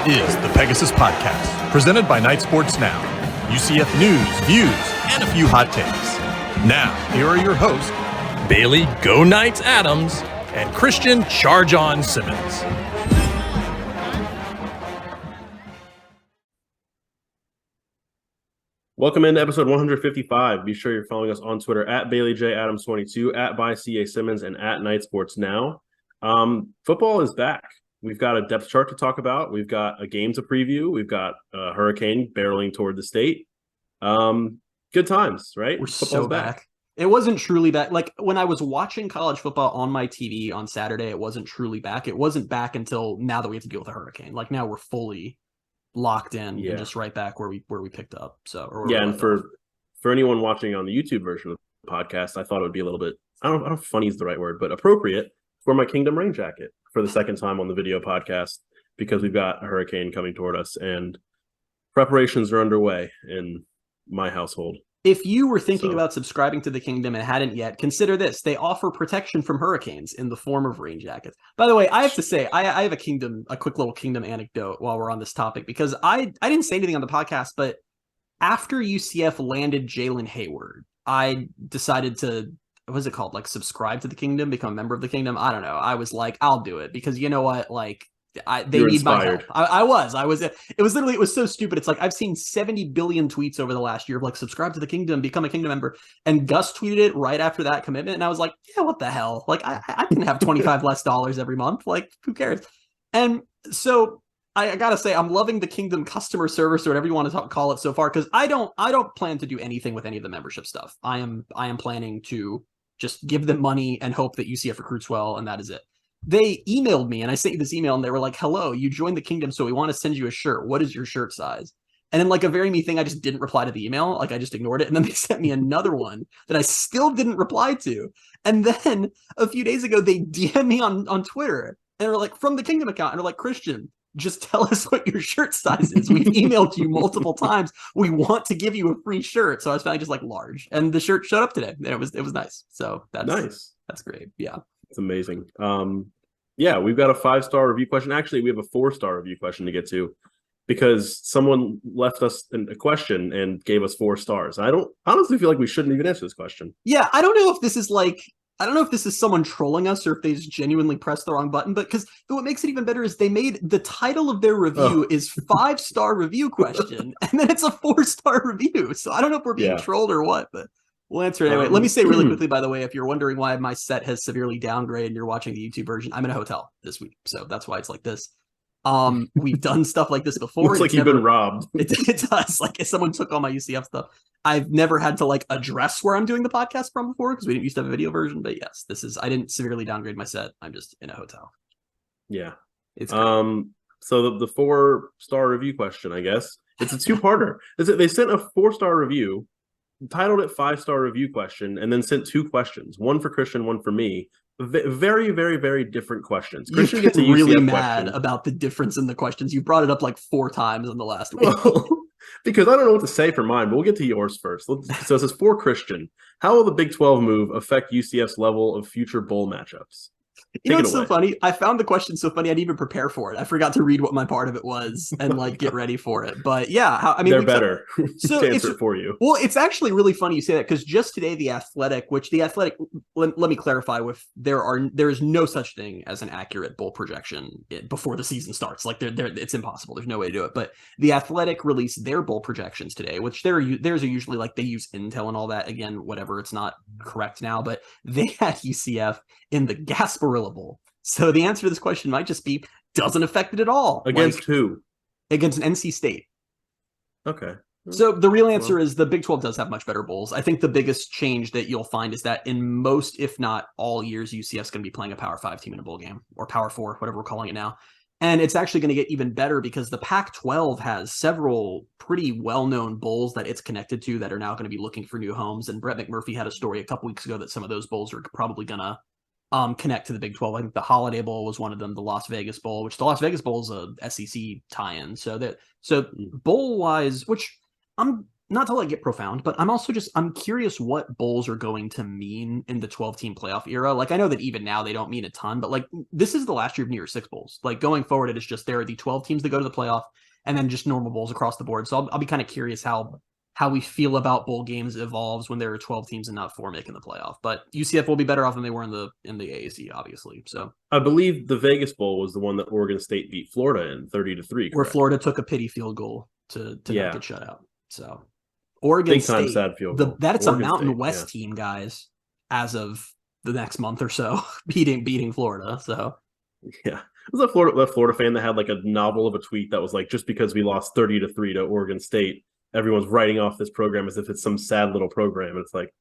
is the Pegasus Podcast, presented by Night Sports Now. UCF news, views, and a few hot takes. Now, here are your hosts, Bailey Go Knights Adams and Christian Charge On Simmons. Welcome into episode 155. Be sure you're following us on Twitter at BaileyJAdams22, at ByCASimmons, and at Night Sports Now. Football is back. We've got a depth chart to talk about. We've got a game to preview. We've got a hurricane barreling toward the state. Good times, right? We're so back. It wasn't truly back. Like when I was watching college football on my TV on Saturday, it wasn't truly back. It wasn't back until now that we have to deal with a hurricane. Like now we're fully locked in and just right back where we picked up. So and for anyone watching on the YouTube version of the podcast, I thought it would be a little bit, I don't know if funny is the right word, but appropriate for my Kingdom rain jacket for the second time on the video podcast, because we've got a hurricane coming toward us and preparations are underway in my household. If you were thinking about subscribing to the Kingdom and hadn't yet, consider this. They offer protection from hurricanes in the form of rain jackets. By the way, I have to say, I have a quick little Kingdom anecdote while we're on this topic, because I didn't say anything on the podcast, but after UCF landed Jalen Hayward, I decided to, what is it called? Like subscribe to the Kingdom, become a member of the Kingdom. I don't know. I was like, I'll do it because you know what? Like, they need my help. I was. It was so stupid. It's like I've seen 70 billion tweets over the last year of like, subscribe to the Kingdom, become a Kingdom member. And Gus tweeted it right after that commitment. And I was like, yeah, what the hell? Like I can have $25 less every month. Like who cares? And so I gotta say, I'm loving the Kingdom customer service or whatever you want to call it so far. Cause I don't plan to do anything with any of the membership stuff. I am planning to just give them money and hope that UCF recruits well. And that is it. They emailed me and I sent you this email and they were like, hello, you joined the Kingdom, so we want to send you a shirt. What is your shirt size? And then like a very me thing, I just didn't reply to the email. Like I just ignored it. And then they sent me another one that I still didn't reply to. And then a few days ago, they DM me on Twitter and they're like, from the Kingdom account. And they're like, Christian, just tell us what your shirt size is. We've emailed you multiple times. We want to give you a free shirt. So I was finally just like large, and the shirt showed up today. And it was nice. So that's nice. That's great. Yeah. It's amazing. We've got a 5-star review question. Actually, we have a 4-star review question to get to because someone left us a question and gave us 4 stars. I don't honestly feel like we shouldn't even answer this question. Yeah, I don't know if this is someone trolling us or if they just genuinely pressed the wrong button, but because what makes it even better is they made the title of their review is 5-star review question, and then it's a 4-star review. So I don't know if we're being trolled or what, but we'll answer it anyway. Let me say really quickly, by the way, if you're wondering why my set has severely downgraded and you're watching the YouTube version, I'm in a hotel this week. So that's why it's like this. We've done stuff like this before. Looks like you've been robbed. It does. Like if someone took all my UCF stuff. I've never had to like address where I'm doing the podcast from before because we didn't used to have a video version. But yes, I didn't severely downgrade my set. I'm just in a hotel. Yeah. It's great. So the 4-star review question, I guess. It's a 2-parter. They sent a 4-star review, titled it 5-star review question, and then sent 2 questions, one for Christian, one for me. Very, very, very different questions. Christian gets a UCF really mad question. About the difference in the questions. You brought it up like 4 times in the last week. Well, because I don't know what to say for mine, but we'll get to yours first. So it says, for Christian, how will the Big 12 move affect UCF's level of future bowl matchups? You know what's so funny? I found the question so funny I didn't even prepare for it. I forgot to read what my part of it was and like get ready for it. But yeah, they're better. So to answer it for you. Well, it's actually really funny you say that because just today The Athletic, let me clarify with there is no such thing as an accurate bowl projection before the season starts. Like it's impossible. There's no way to do it. But The Athletic released their bowl projections today, which theirs are usually like they use Intel and all that. Again, whatever, it's not correct now, but they had UCF in the Gasparilla Bowl. So the answer to this question might just be doesn't affect it at all. Against who? Against an NC State. Okay. So the real answer is the Big 12 does have much better bowls. I think the biggest change that you'll find is that in most, if not all years, UCF's going to be playing a Power 5 team in a bowl game, or Power 4, whatever we're calling it now. And it's actually going to get even better because the Pac-12 has several pretty well-known bowls that it's connected to that are now going to be looking for new homes. And Brett McMurphy had a story a couple weeks ago that some of those bowls are probably going to connect to the Big 12. I think the Holiday Bowl was one of them, the Las Vegas Bowl, which the Las Vegas Bowl is a SEC tie-in. So bowl-wise, which I'm not to get profound, but I'm curious what bowls are going to mean in the 12-team playoff era. Like, I know that even now they don't mean a ton, but like this is the last year of New Year's Six bowls. Like going forward, it is just there are the 12 teams that go to the playoff and then just normal bowls across the board. So I'll be kind of curious how we feel about bowl games evolves when there are 12 teams and not 4 making the playoff. But UCF will be better off than they were in the AAC, obviously. So I believe the Vegas Bowl was the one that Oregon State beat Florida in 30-3. Where Florida took a pity field goal to not get shut out. So Oregon big time State, sad field goal. That's Oregon a Mountain State, West team, guys, as of the next month or so, beating Florida. So yeah, it was a Florida fan that had like a novel of a tweet that was like, just because we lost 30-3 to Oregon State, everyone's writing off this program as if it's some sad little program. It's like,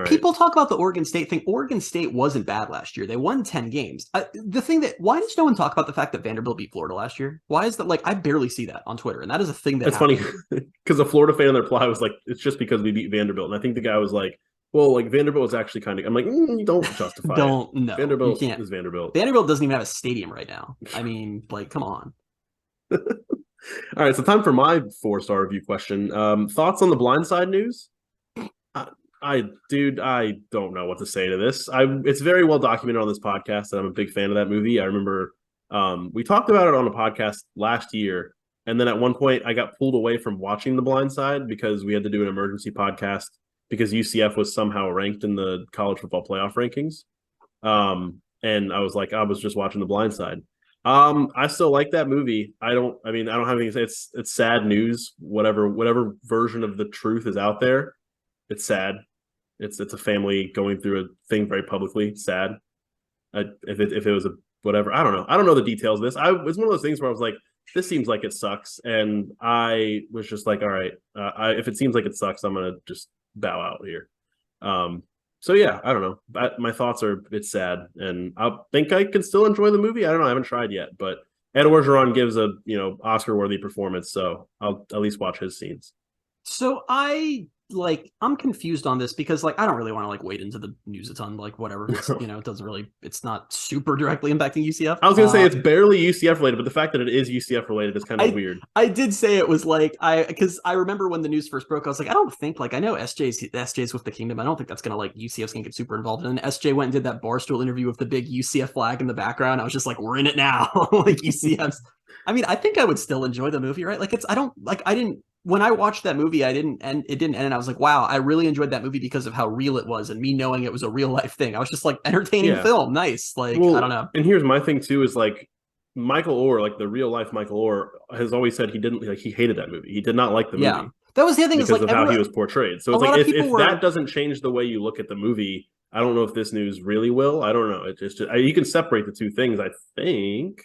people talk about the Oregon State thing. Oregon State wasn't bad last year. They won 10 games. Why does no one talk about the fact that Vanderbilt beat Florida last year? Why is that? Like, I barely see that on Twitter. And that is a thing it's funny because a Florida fan in their reply was like, it's just because we beat Vanderbilt. And I think the guy was like, well, like Vanderbilt was actually kind of, I'm like, don't justify no, Vanderbilt you can't. is Vanderbilt. Vanderbilt doesn't even have a stadium right now. I mean, like, come on. All right, so time for my 4-star review question. Thoughts on the Blindside news? I don't know what to say to this. It's very well documented on this podcast that I'm a big fan of that movie. I remember we talked about it on a podcast last year, and then at one point I got pulled away from watching The Blind Side because we had to do an emergency podcast because UCF was somehow ranked in the college football playoff rankings. And I was like, I was just watching The Blind Side. I still like that movie. I don't have anything to say. It's sad news. Whatever version of the truth is out there, it's sad. It's a family going through a thing very publicly. It's sad. If it was a whatever, I don't know. I don't know the details of this. It's one of those things where I was like, this seems like it sucks, and I was just like, all right, if it seems like it sucks, I'm gonna just bow out here. So yeah, I don't know. My thoughts are it's sad, and I think I can still enjoy the movie. I don't know. I haven't tried yet, but Ed Orgeron gives a Oscar-worthy performance, so I'll at least watch his scenes. So I'm confused on this because I don't really want to wade into the news a ton, whatever. It's, it doesn't really, it's not super directly impacting UCF. I was going to say it's barely UCF related, but the fact that it is UCF related is kind of weird. I did say it was because I remember when the news first broke, I was like, I don't think I know SJ's with the Kingdom. I don't think that's going to UCF's going to get super involved. And then SJ went and did that Barstool interview with the big UCF flag in the background. I was just like, we're in it now. UCF's, I mean, I think I would still enjoy the movie, right? When I watched that movie, it didn't end. And I was like, wow, I really enjoyed that movie because of how real it was and me knowing it was a real life thing. I was just entertaining film. Nice. I don't know. And here's my thing too, is Michael Orr, the real life Michael Orr, has always said he hated that movie. He did not like the movie. Yeah. That was the other thing, because of how he was portrayed. So it's if that doesn't change the way you look at the movie, I don't know if this news really will. I don't know. It just you can separate the two things, I think.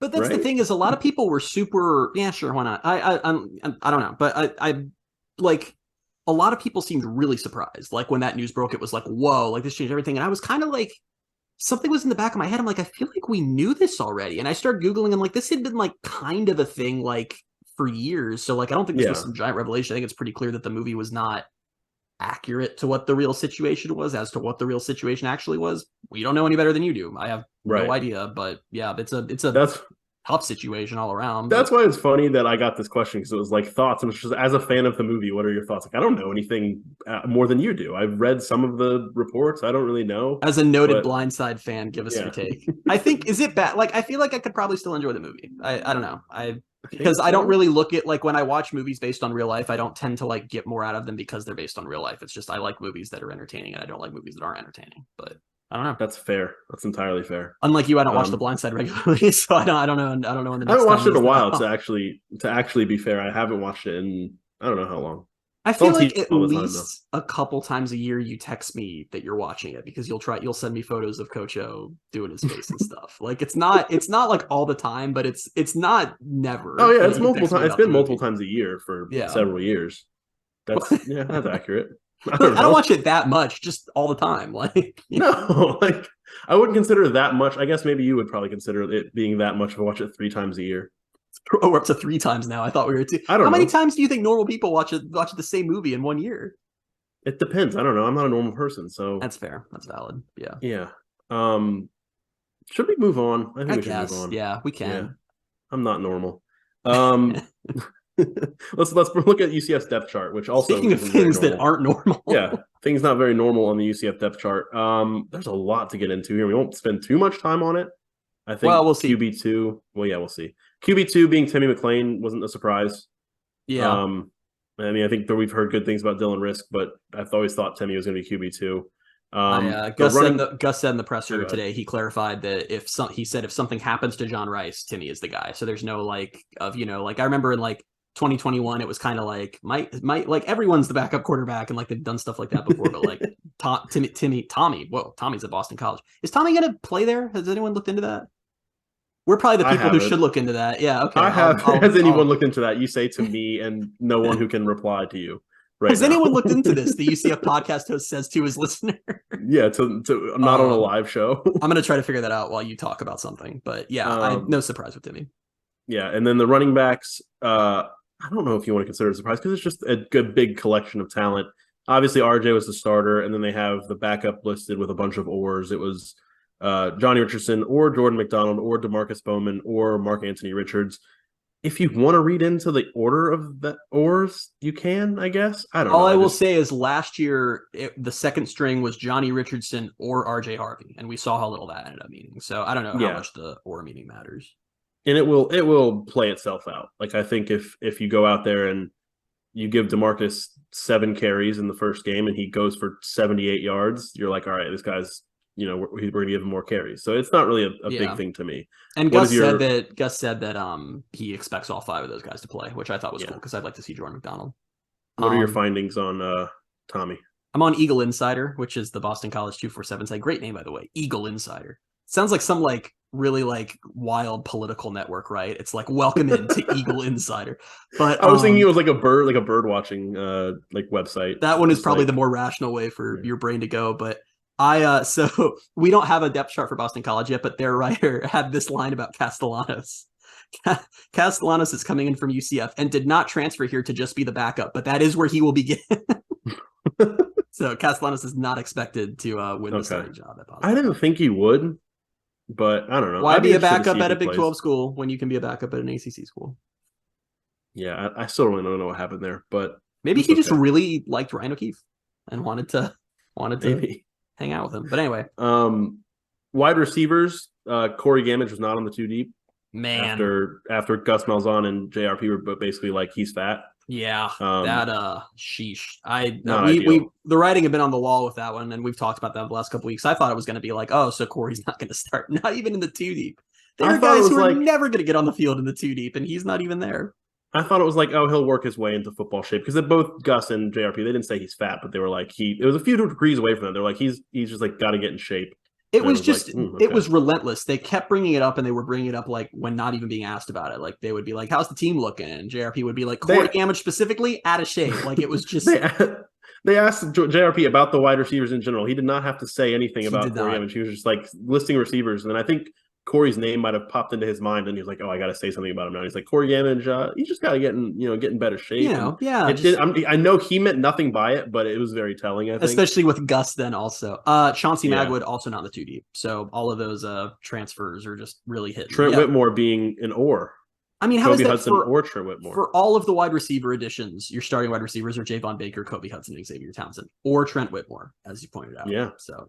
But that's the thing, is a lot of people were super, yeah, sure, why not? I don't know, but I a lot of people seemed really surprised. When that news broke, it was whoa, this changed everything. And I was kind of something was in the back of my head. I'm I feel like we knew this already. And I started Googling and this had been kind of a thing for years. So I don't think this was some giant revelation. I think it's pretty clear that the movie was not accurate to what the real situation was. As to what the real situation actually was, we don't know any better than you do. I have no idea, but yeah, it's a tough situation all around. That's why it's funny that I got this question, because it was thoughts, and it's just, as a fan of the movie, what are your thoughts? I don't know anything more than you do. I've read some of the reports. I don't really know. As a noted Blindside fan, give us your take. I think, is it bad? I feel like I could probably still enjoy the movie. I don't know. Because I don't really look at when I watch movies based on real life, I don't tend to get more out of them because they're based on real life. It's just I like movies that are entertaining, and I don't like movies that aren't entertaining. But I don't know. That's fair. That's entirely fair. Unlike you, I don't watch The Blind Side regularly, so I don't know. When the next I haven't watched it in a while. To actually be fair, I haven't watched it in I don't know how long. I feel like at least a couple times a year you text me that you're watching it, because you'll send me photos of Coach O doing his face and stuff. It's not all the time, but it's not never. Oh yeah, it's multiple times. It's been multiple times a year for several years. That's accurate. I don't watch it that much, just all the time. No, I wouldn't consider it that much. I guess maybe you would probably consider it being that much if I watch it 3 times a year. Oh, we're up to 3 times now. I thought we were 2. How many times do you think normal people watch the same movie in 1 year? It depends. I don't know. I'm not a normal person, so that's fair. That's valid. Yeah. Yeah. Should we move on? I think we should move on. Yeah, we can. Yeah. I'm not normal. let's look at UCF's depth chart, which also speaking of things that aren't normal. Yeah, things not very normal on the UCF depth chart. There's a lot to get into here. We won't spend too much time on it. I think we'll see. QB2. Well, yeah, we'll see. QB2 being Timmy McClain wasn't a surprise. Yeah. I mean, I think that we've heard good things about Dylan Risk, but I've always thought Timmy was going to be QB2. Gus said in the presser today, he clarified that if something happens to John Rice, Timmy is the guy. So there's no I remember in 2021, it was kind of like everyone's the backup quarterback and they've done stuff like that before, but Tommy, Tommy's at Boston College. Is Tommy going to play there? Has anyone looked into that? We're probably the people who should look into that. Yeah, okay. I have. Has anyone looked into that? You say to me and no one who can reply to you. Right Has anyone looked into this? The UCF podcast host says to his listener. Yeah, to not on a live show. I'm going to try to figure that out while you talk about something. But yeah, no surprise with Timmy. Yeah, and then the running backs, I don't know if you want to consider it a surprise because it's just a good big collection of talent. Obviously, RJ was the starter, and then they have the backup listed with a bunch of ors. It was Johnny Richardson or Jordan McDonald or DeMarcus Bowman or Mark Anthony Richards. If you want to read into the order of the ors, you can, I guess. I don't know. All I will say is last year, the second string was Johnny Richardson or RJ Harvey, and we saw how little that ended up meaning. So I don't know how much the or meaning matters. And it will play itself out. I think if you go out there and you give DeMarcus 7 carries in the first game and he goes for 78 yards, you're like, all right, this guy's, we're going to give him more carries. So it's not really a big thing to me. And Gus said that he expects all 5 of those guys to play, which I thought was cool because I'd like to see Jordan McDonald. What are your findings on Tommy? I'm on Eagle Insider, which is the Boston College 247 site. Great name, by the way, Eagle Insider. Sounds like some really wild political network, right? It's welcome into Eagle Insider. But I was thinking it was a bird watching website. That one is probably the more rational way for your brain to go. But so we don't have a depth chart for Boston College yet, but their writer had this line about Castellanos. Castellanos is coming in from UCF and did not transfer here to just be the backup, but that is where he will begin. So Castellanos is not expected to win the starting job at Boston. I didn't think he would, but I don't know. Why be a backup at a Big 12 school when you can be a backup at an ACC school? Yeah, I still really don't know what happened there, but maybe he just really liked Ryan O'Keefe and wanted to maybe hang out with him. But anyway, wide receivers, Corey Gamage was not on the 2 deep. Man, after Gus Malzahn and JRP were basically he's fat. Yeah, sheesh. The writing had been on the wall with that one, and we've talked about that the last couple weeks. I thought it was going to be so Corey's not going to start, not even in the 2 deep. There are guys who are never going to get on the field in the 2 deep, and he's not even there. I thought it was he'll work his way into football shape because both Gus and JRP, they didn't say he's fat, but they were it was a few degrees away from them. They're he's just got to get in shape. It was just, it was relentless. They kept bringing it up, and they were bringing it up when not even being asked about it. They would be like, "How's the team looking?" And JRP would be like, "Corey Gamage specifically out of shape." It was just. They asked JRP about the wide receivers in general. He did not have to say anything about Corey Gamage. He was just listing receivers, and then I think Corey's name might have popped into his mind, and he was like, "Oh, I got to say something about him now." He's like, "Corey Gamage, you just got to get in better shape." I know he meant nothing by it, but it was very telling. I think, especially with Gus. Then also, Chauncey Magwood also not in the 2 deep. So all of those transfers are just really hitting. Trent Whitmore being an or. I mean, how Kobe is that Hudson or Trent Whitmore? For all of the wide receiver additions, your starting wide receivers are Javon Baker, Kobe Hudson, and Xavier Townsend, or Trent Whitmore, as you pointed out. Yeah. So.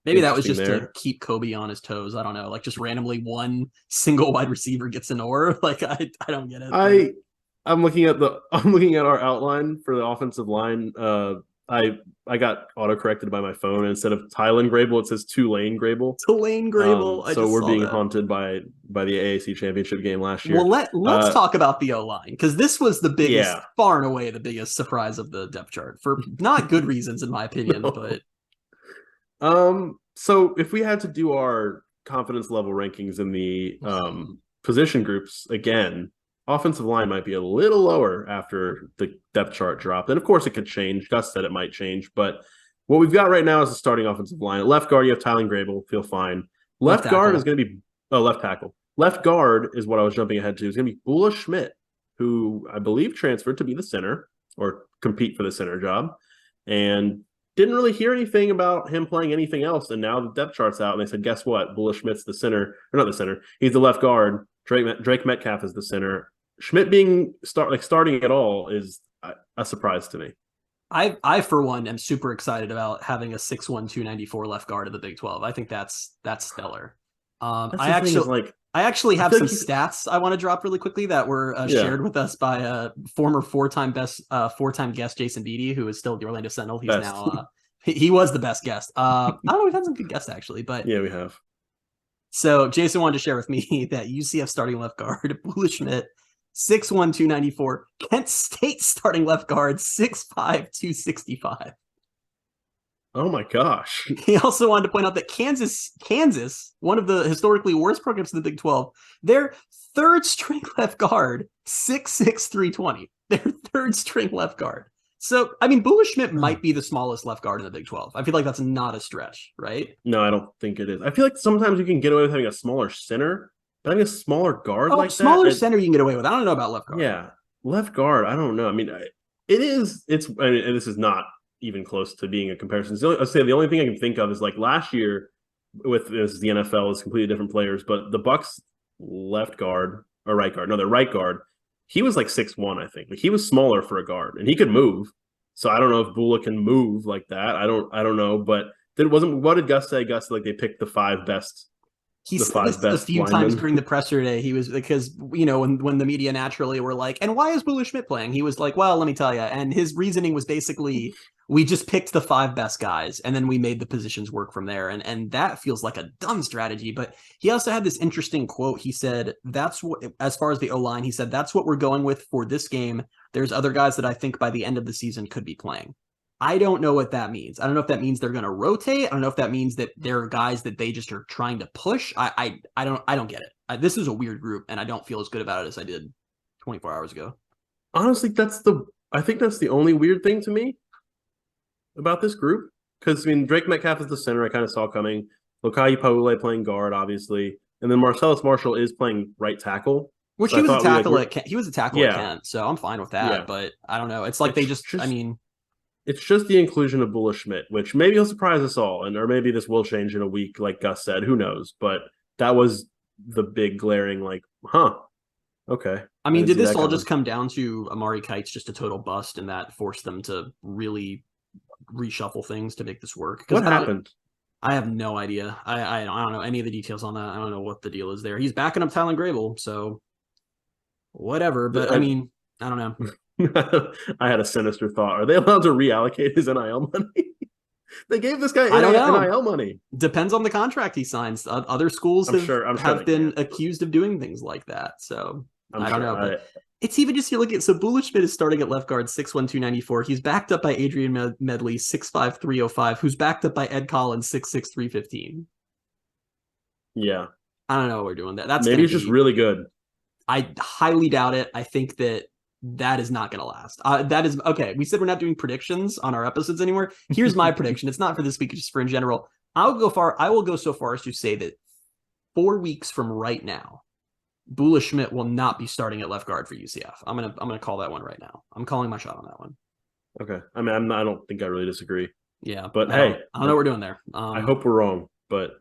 Maybe that was just to keep Kobe on his toes. I don't know. Just randomly one single wide receiver gets an or. I don't get it. I'm looking at our outline for the offensive line. I got auto-corrected by my phone. Instead of Tylen Grable, it says Tulane Grable. Tulane Grable. So we're being haunted by the AAC championship game last year. Well, let's talk about the O-line, because this was the biggest, far and away the biggest surprise of the depth chart for not good reasons, in my opinion, but. So if we had to do our confidence level rankings in the position groups again, offensive line might be a little lower after the depth chart dropped. And of course it could change. Gus said it might change, but what we've got right now is the starting offensive line. At left guard, you have Tylen Grable, feel fine. Left guard is going to be left tackle. Left guard is what I was jumping ahead to. It's going to be Bula Schmidt, who I believe transferred to be the center or compete for the center job. And didn't really hear anything about him playing anything else, and now the depth chart's out, and they said, guess what? Bula Schmidt's the center, or not the center. He's the left guard. Drake Metcalf is the center, Schmidt being starting at all is a surprise to me. I for one am super excited about having a 6'1", 294 left guard in the Big 12. I think that's stellar. I actually have some stats I want to drop really quickly that were shared with us by a former four-time guest Jason Beatty, who is still the Orlando Sentinel. He's now he was the best guest. I don't know, we've had some good guests actually, but yeah, we have. So Jason wanted to share with me that UCF starting left guard Bula Schmidt, 6'1", 294. Kent State starting left guard, 6'5", 265. Oh my gosh. He also wanted to point out that Kansas, one of the historically worst programs in the Big 12, their third string left guard, 6'6", 320. Their third string left guard. So, I mean, Bula Schmidt might be the smallest left guard in the Big 12. I feel like that's not a stretch, right? No, I don't think it is. I feel like sometimes you can get away with having a smaller center, but having a smaller guard smaller center you can get away with. I don't know about left guard. Yeah, left guard, I don't know. I mean, this is not even close to being a comparison. The only thing I can think of is like last year with this, the NFL is completely different players, but the Bucks left guard or right guard, no, their right guard, he was like 6'1", I think. Like he was smaller for a guard, and he could move. So I don't know if Bula can move like that. I don't know. But what did Gus say? Gus said, like they picked the five best. He said this a few times during the presser day. He was because when the media naturally were like, and why is Bula Schmidt playing? He was like, well, let me tell you. And his reasoning was basically, we just picked the five best guys, and then we made the positions work from there. And that feels like a dumb strategy. But he also had this interesting quote. He said, that's what, as far as the O-line, he said, that's what we're going with for this game. There's other guys that I think by the end of the season could be playing. I don't know what that means. I don't know if that means they're going to rotate. I don't know if that means that there are guys that they just are trying to push. I don't get it. This is a weird group, and I don't feel as good about it as I did 24 hours ago. Honestly, I think that's the only weird thing to me about this group. Because, I mean, Drake Metcalf is the center I kind of saw coming. Lokai Paule playing guard, obviously. And then Marcellus Marshall is playing right tackle. Which he was a tackle at Kent, so I'm fine with that. Yeah. But I don't know. It's like it's just the inclusion of Bula Schmidt, which maybe will surprise us all, or maybe this will change in a week, like Gus said. Who knows? But that was the big glaring, okay. I mean, did this all just come down to Amari Kite's just a total bust, and that forced them to really reshuffle things to make this work? What happened? I have no idea. I don't know any of the details on that. I don't know what the deal is there. He's backing up Tylen Grable, so whatever. But I mean, I don't know. I had a sinister thought. Are they allowed to reallocate his NIL money? They gave this guy NIL money. Depends on the contract he signs. Other schools have been accused of doing things like that. So I don't know. But it's even just, you look at, so Bula Schmidt is starting at left guard, 6'1", 294. He's backed up by Adrian Medley, 6'5", 305, who's backed up by Ed Collins, 6'6", 315. Yeah. I don't know what we're doing. Maybe it's just really good. I highly doubt it. I think that is not going to last. That is okay. We said we're not doing predictions on our episodes anymore. Here's my prediction. It's not for this week, it's just for in general. I will go so far as to say that 4 weeks from right now, Bula Schmidt will not be starting at left guard for UCF. I'm gonna call that one right now. I'm calling my shot on that one. Okay. I mean, I don't think I really disagree. Yeah, but I don't know what we're doing there. I hope we're wrong, but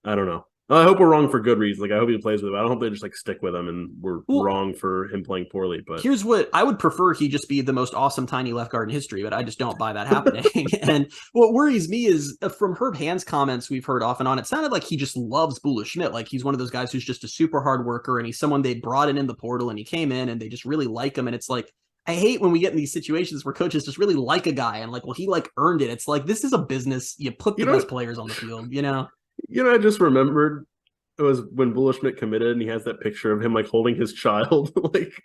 I don't know. I hope we're wrong for good reason. Like, I hope he plays with him. I don't hope they just stick with him and we're wrong for him playing poorly. But here's what I would prefer: he just be the most awesome tiny left guard in history. But I just don't buy that happening. And what worries me is from Herb Hand's comments we've heard off and on, it sounded like he just loves Bula Schmidt. Like he's one of those guys who's just a super hard worker, and he's someone they brought in the portal, and he came in and they just really like him. And it's like, I hate when we get in these situations where coaches just really like a guy and he earned it. It's like, this is a business. You put the best players on the field. I just remembered. It was when Bula Schmidt committed, and he has that picture of him holding his child.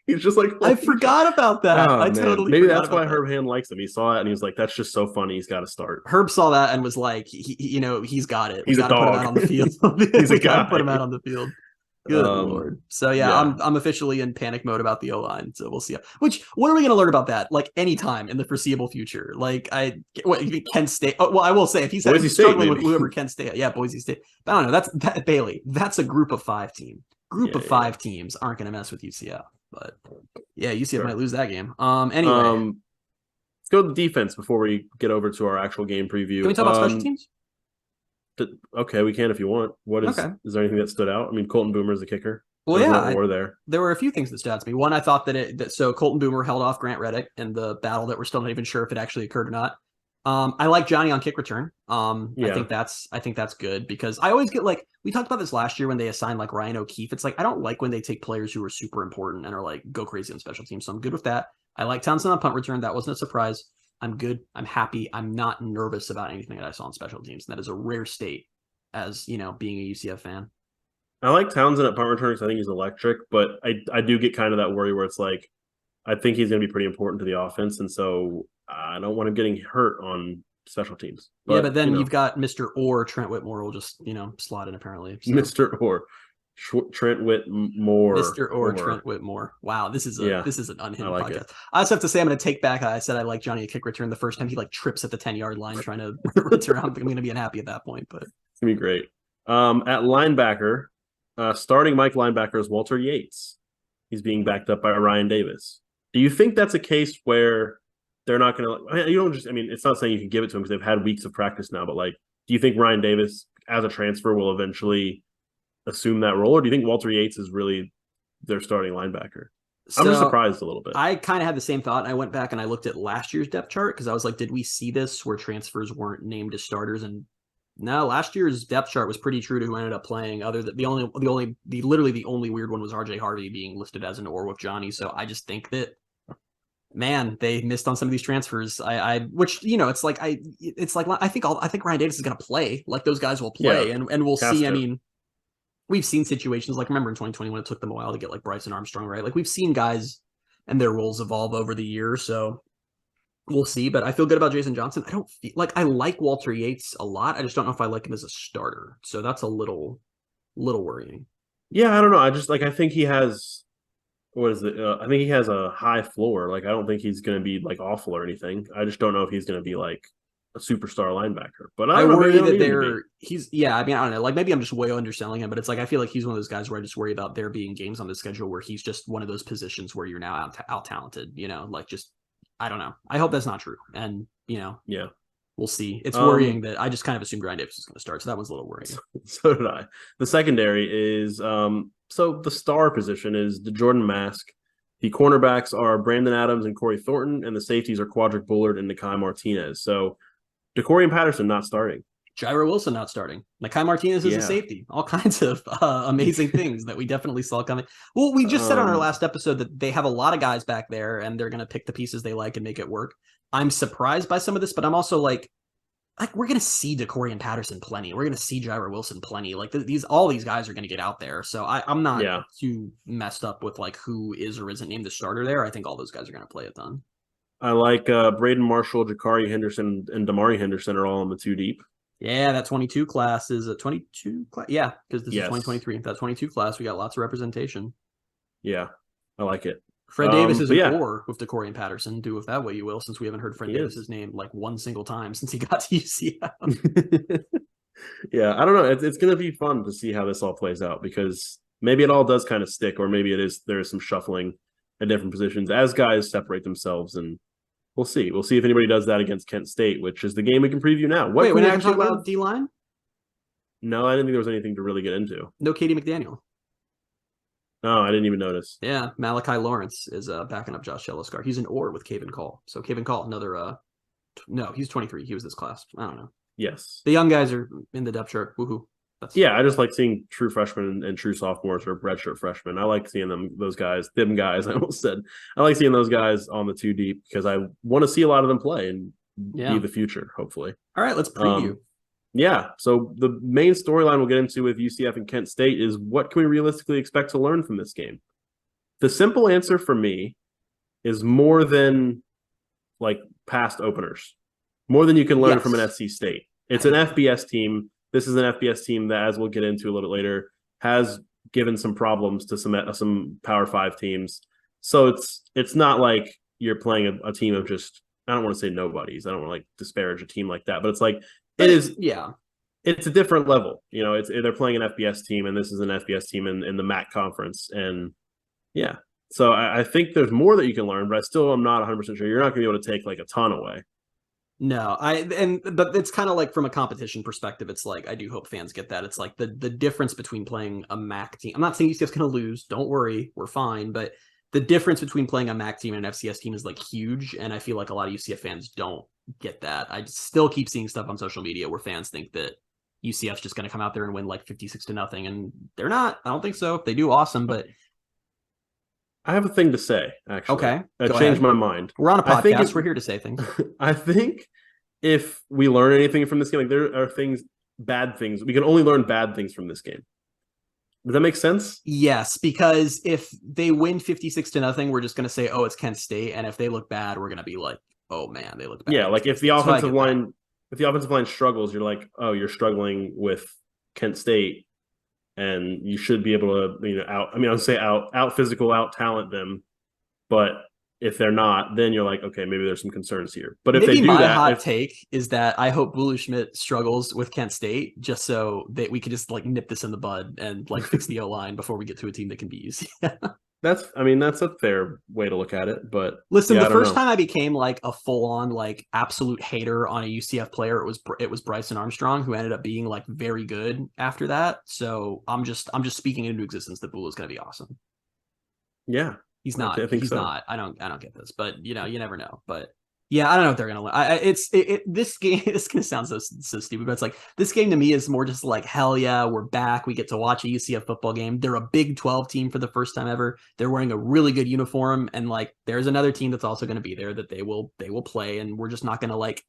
He's just I forgot about that. Oh, maybe that's why Herb Hand likes him. He saw it and he was like, "That's just so funny. He's got to start." Herb saw that and was like, "He's got it. He's a dog. Put him out on the field. He's a guy. Put him out on the field." Good Lord. So yeah, I'm officially in panic mode about the O-line. So we'll see. What are we going to learn about that? Anytime in the foreseeable future? Kent State. Oh, well, I will say if he's struggling with whoever Kent State, Boise State. But I don't know. That's Bailey. That's a group of 5 team. Five teams aren't going to mess with UCF. But yeah, UCF might lose that game. Anyway, let's go to defense before we get over to our actual game preview. Can we talk about special teams? Okay, we can if you want. Is there anything that stood out? I mean, Colton Boomer is the kicker. Well, There's yeah, no or there. there were a few things that stood out to me. One, I thought so Colton Boomer held off Grant Reddick in the battle that we're still not even sure if it actually occurred or not. I like Johnny on kick return. Yeah. I think that's good because I always get like, we talked about this last year when they assigned like Ryan O'Keefe. It's like, I don't like when they take players who are super important and are like, go crazy on special teams. So I'm good with that. I like Townsend on punt return. That wasn't a surprise. I'm good. I'm happy. I'm not nervous about anything that I saw on special teams. And that is a rare state as, being a UCF fan. I like Townsend at punt return because I think he's electric, but I do get kind of that worry where it's like, I think he's going to be pretty important to the offense. And so I don't want him getting hurt on special teams. But then you've got Mr. Orr, Trent Whitmore will just, slot in apparently. So. Mr. Orr. Trent Whitmore. Mr. Orr, Trent Whitmore. Wow, this is an unhinged podcast. It. I also have to say I'm going to take back. I said I like Johnny a kick return the first time he like trips at the 10-yard line trying to return. I'm going to be unhappy at that point, but it's going to be great. At linebacker, starting Mike linebacker is Walter Yates. He's being backed up by Ryan Davis. Do you think that's a case where they're not going to? It's not saying you can give it to him because they've had weeks of practice now, but like, do you think Ryan Davis as a transfer will eventually assume that role, or do you think Walter Yates is really their starting linebacker? I'm just surprised a little bit. I kind of had the same thought. I went back and I looked at last year's depth chart because I was like, did we see this where transfers weren't named as starters? And no, last year's depth chart was pretty true to who ended up playing. Other than literally the only weird one was RJ Harvey being listed as an or with Johnny. So I just think that, man, they missed on some of these transfers. I think Ryan Davis is going to play. Like those guys will play, and we'll see. I mean, we've seen situations like, remember in 2020 when it took them a while to get like Bryson Armstrong, right? Like we've seen guys and their roles evolve over the year. So we'll see, but I feel good about Jason Johnson. I don't feel like I like Walter Yates a lot. I just don't know if I like him as a starter. So that's a little worrying. Yeah, I don't know. I think he has, what is it? I think he has a high floor. Like, I don't think he's going to be like awful or anything. I just don't know if he's going to be like a superstar linebacker. But I worry that I don't know. Like maybe I'm just way underselling him, but it's like I feel like he's one of those guys where I just worry about there being games on the schedule where he's just one of those positions where you're now out talented, like just I don't know. I hope that's not true. And we'll see. It's worrying that I just kind of assumed Ryan Davis is going to start, so that one's a little worrying. So did I. The secondary is so the star position is the Jordan Mask. The cornerbacks are Brandon Adams and Corey Thornton, and the safeties are Quadric Bullard and Nakai Martinez. So DeCorian Patterson not starting. Jairo Wilson not starting. Nakai Martinez is a safety. All kinds of amazing things that we definitely saw coming. Well, we just said on our last episode that they have a lot of guys back there, and they're going to pick the pieces they like and make it work. I'm surprised by some of this, but I'm also like we're going to see DeCorian Patterson plenty. We're going to see Jairo Wilson plenty. Like all these guys are going to get out there. So I'm not too messed up with like who is or isn't named the starter there. I think all those guys are going to play a ton. I like Braden Marshall, Jakari Henderson, and Damari Henderson are all in the 2 deep. Yeah, that 22 class is a 22 class. Yeah, because this is 2023. That 22 class, we got lots of representation. Yeah, I like it. Fred Davis is an or with DeCorian Patterson. Do with that what you will, since we haven't heard Fred Davis's name like one single time since he got to UCF. Yeah, I don't know. It's going to be fun to see how this all plays out because maybe it all does kind of stick, or maybe there is some shuffling at different positions as guys separate themselves, and we'll see. We'll see if anybody does that against Kent State, which is the game we can preview now. Wait, we're not going to talk about D-line? No, I didn't think there was anything to really get into. No Katie McDaniel. No, I didn't even notice. Yeah, Malachi Lawrence is backing up Josh Jelliscar. He's an or with Caven Call. So Caven Call, another no, he's 23. He was this class. I don't know. Yes. The young guys are in the depth chart. Woohoo. I just like seeing true freshmen and true sophomores or redshirt freshmen. I like seeing them guys, I almost said. I like seeing those guys on the 2 deep because I want to see a lot of them play and be the future, hopefully. All right, let's preview. So the main storyline we'll get into with UCF and Kent State is what can we realistically expect to learn from this game? The simple answer for me is more than like past openers, more than you can learn from an SC State. It's an FBS team. This is an FBS team that, as we'll get into a little bit later, has given some problems to some Power 5 teams. So it's not like you're playing a team of just, I don't want to say nobodies. I don't want to like disparage a team like that, but it's like, it is. Yeah. It's a different level. They're playing an FBS team, and this is an FBS team in the MAC conference. And so I think there's more that you can learn, but I still am not 100% sure. You're not going to be able to take like a ton away. No, but it's kind of like from a competition perspective, it's like I do hope fans get that. It's like the difference between playing a MAC team. I'm not saying UCF's going to lose. Don't worry, we're fine. But the difference between playing a MAC team and an FCS team is like huge, and I feel like a lot of UCF fans don't get that. I still keep seeing stuff on social media where fans think that UCF's just going to come out there and win like 56-0, and they're not. I don't think so. If they do, awesome. But I have a thing to say, actually. Okay. I changed my mind. We're on a podcast. We're here to say things. I think if we learn anything from this game, like there are bad things. We can only learn bad things from this game. Does that make sense? Yes, because if they win 56-0, we're just going to say, oh, it's Kent State. And if they look bad, we're going to be like, oh, man, they look bad. Yeah, like if the offensive line struggles, you're like, oh, you're struggling with Kent State. And you should be able to, out physical, out talent them. But if they're not, then you're like, okay, maybe there's some concerns here. But if maybe they do my that, hot take is that I hope Bulu Schmidt struggles with Kent State just so that we could just like nip this in the bud and like fix the O-line before we get to a team that can beat UCF. That's a fair way to look at it. But listen, the first time I became like a full-on like absolute hater on a UCF player, it was Bryson Armstrong, who ended up being like very good after that. So I'm just speaking into existence that Bulu is going to be awesome. Yeah, he's not. I think he's so. not. I don't get this, but you never know. But yeah, I don't know if they're going to win. This game, it's going to sound so stupid, but it's like this game to me is more just like, hell yeah, we're back. We get to watch a UCF football game. They're a Big 12 team for the first time ever. They're wearing a really good uniform. And like, there's another team that's also going to be there that they will play. And we're just not going to like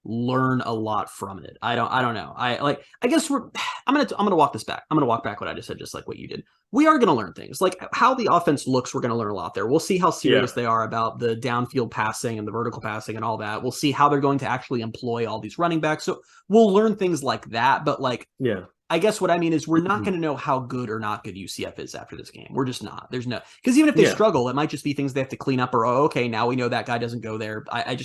learn a lot from it. I don't know. I guess I'm going to walk this back. I'm going to walk back what I just said, just like what you did. We are going to learn things like how the offense looks. We're going to learn a lot there. We'll see how serious they are about the downfield passing and the vertical passing and all that. We'll see how they're going to actually employ all these running backs. So we'll learn things like that. But like, I guess what I mean is we're not going to know how good or not good UCF is after this game. We're just not. There's no, because even if they struggle, it might just be things they have to clean up or, oh, okay, now we know that guy doesn't go there.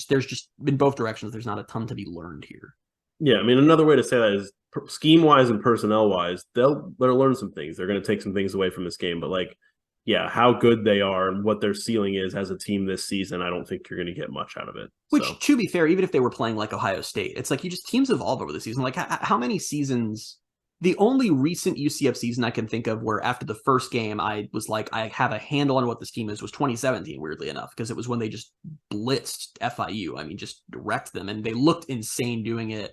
There's just in both directions, there's not a ton to be learned here. Yeah, I mean, another way to say that is scheme-wise and personnel-wise, they'll learn some things. They're going to take some things away from this game. But, like, yeah, how good they are and what their ceiling is as a team this season, I don't think you're going to get much out of it. Which, to be fair, even if they were playing like Ohio State, it's like teams evolve over the season. Like, how many seasons... The only recent UCF season I can think of where after the first game, I was like, I have a handle on what this team is, was 2017, weirdly enough, because it was when they just blitzed FIU. I mean, just wrecked them, and they looked insane doing it.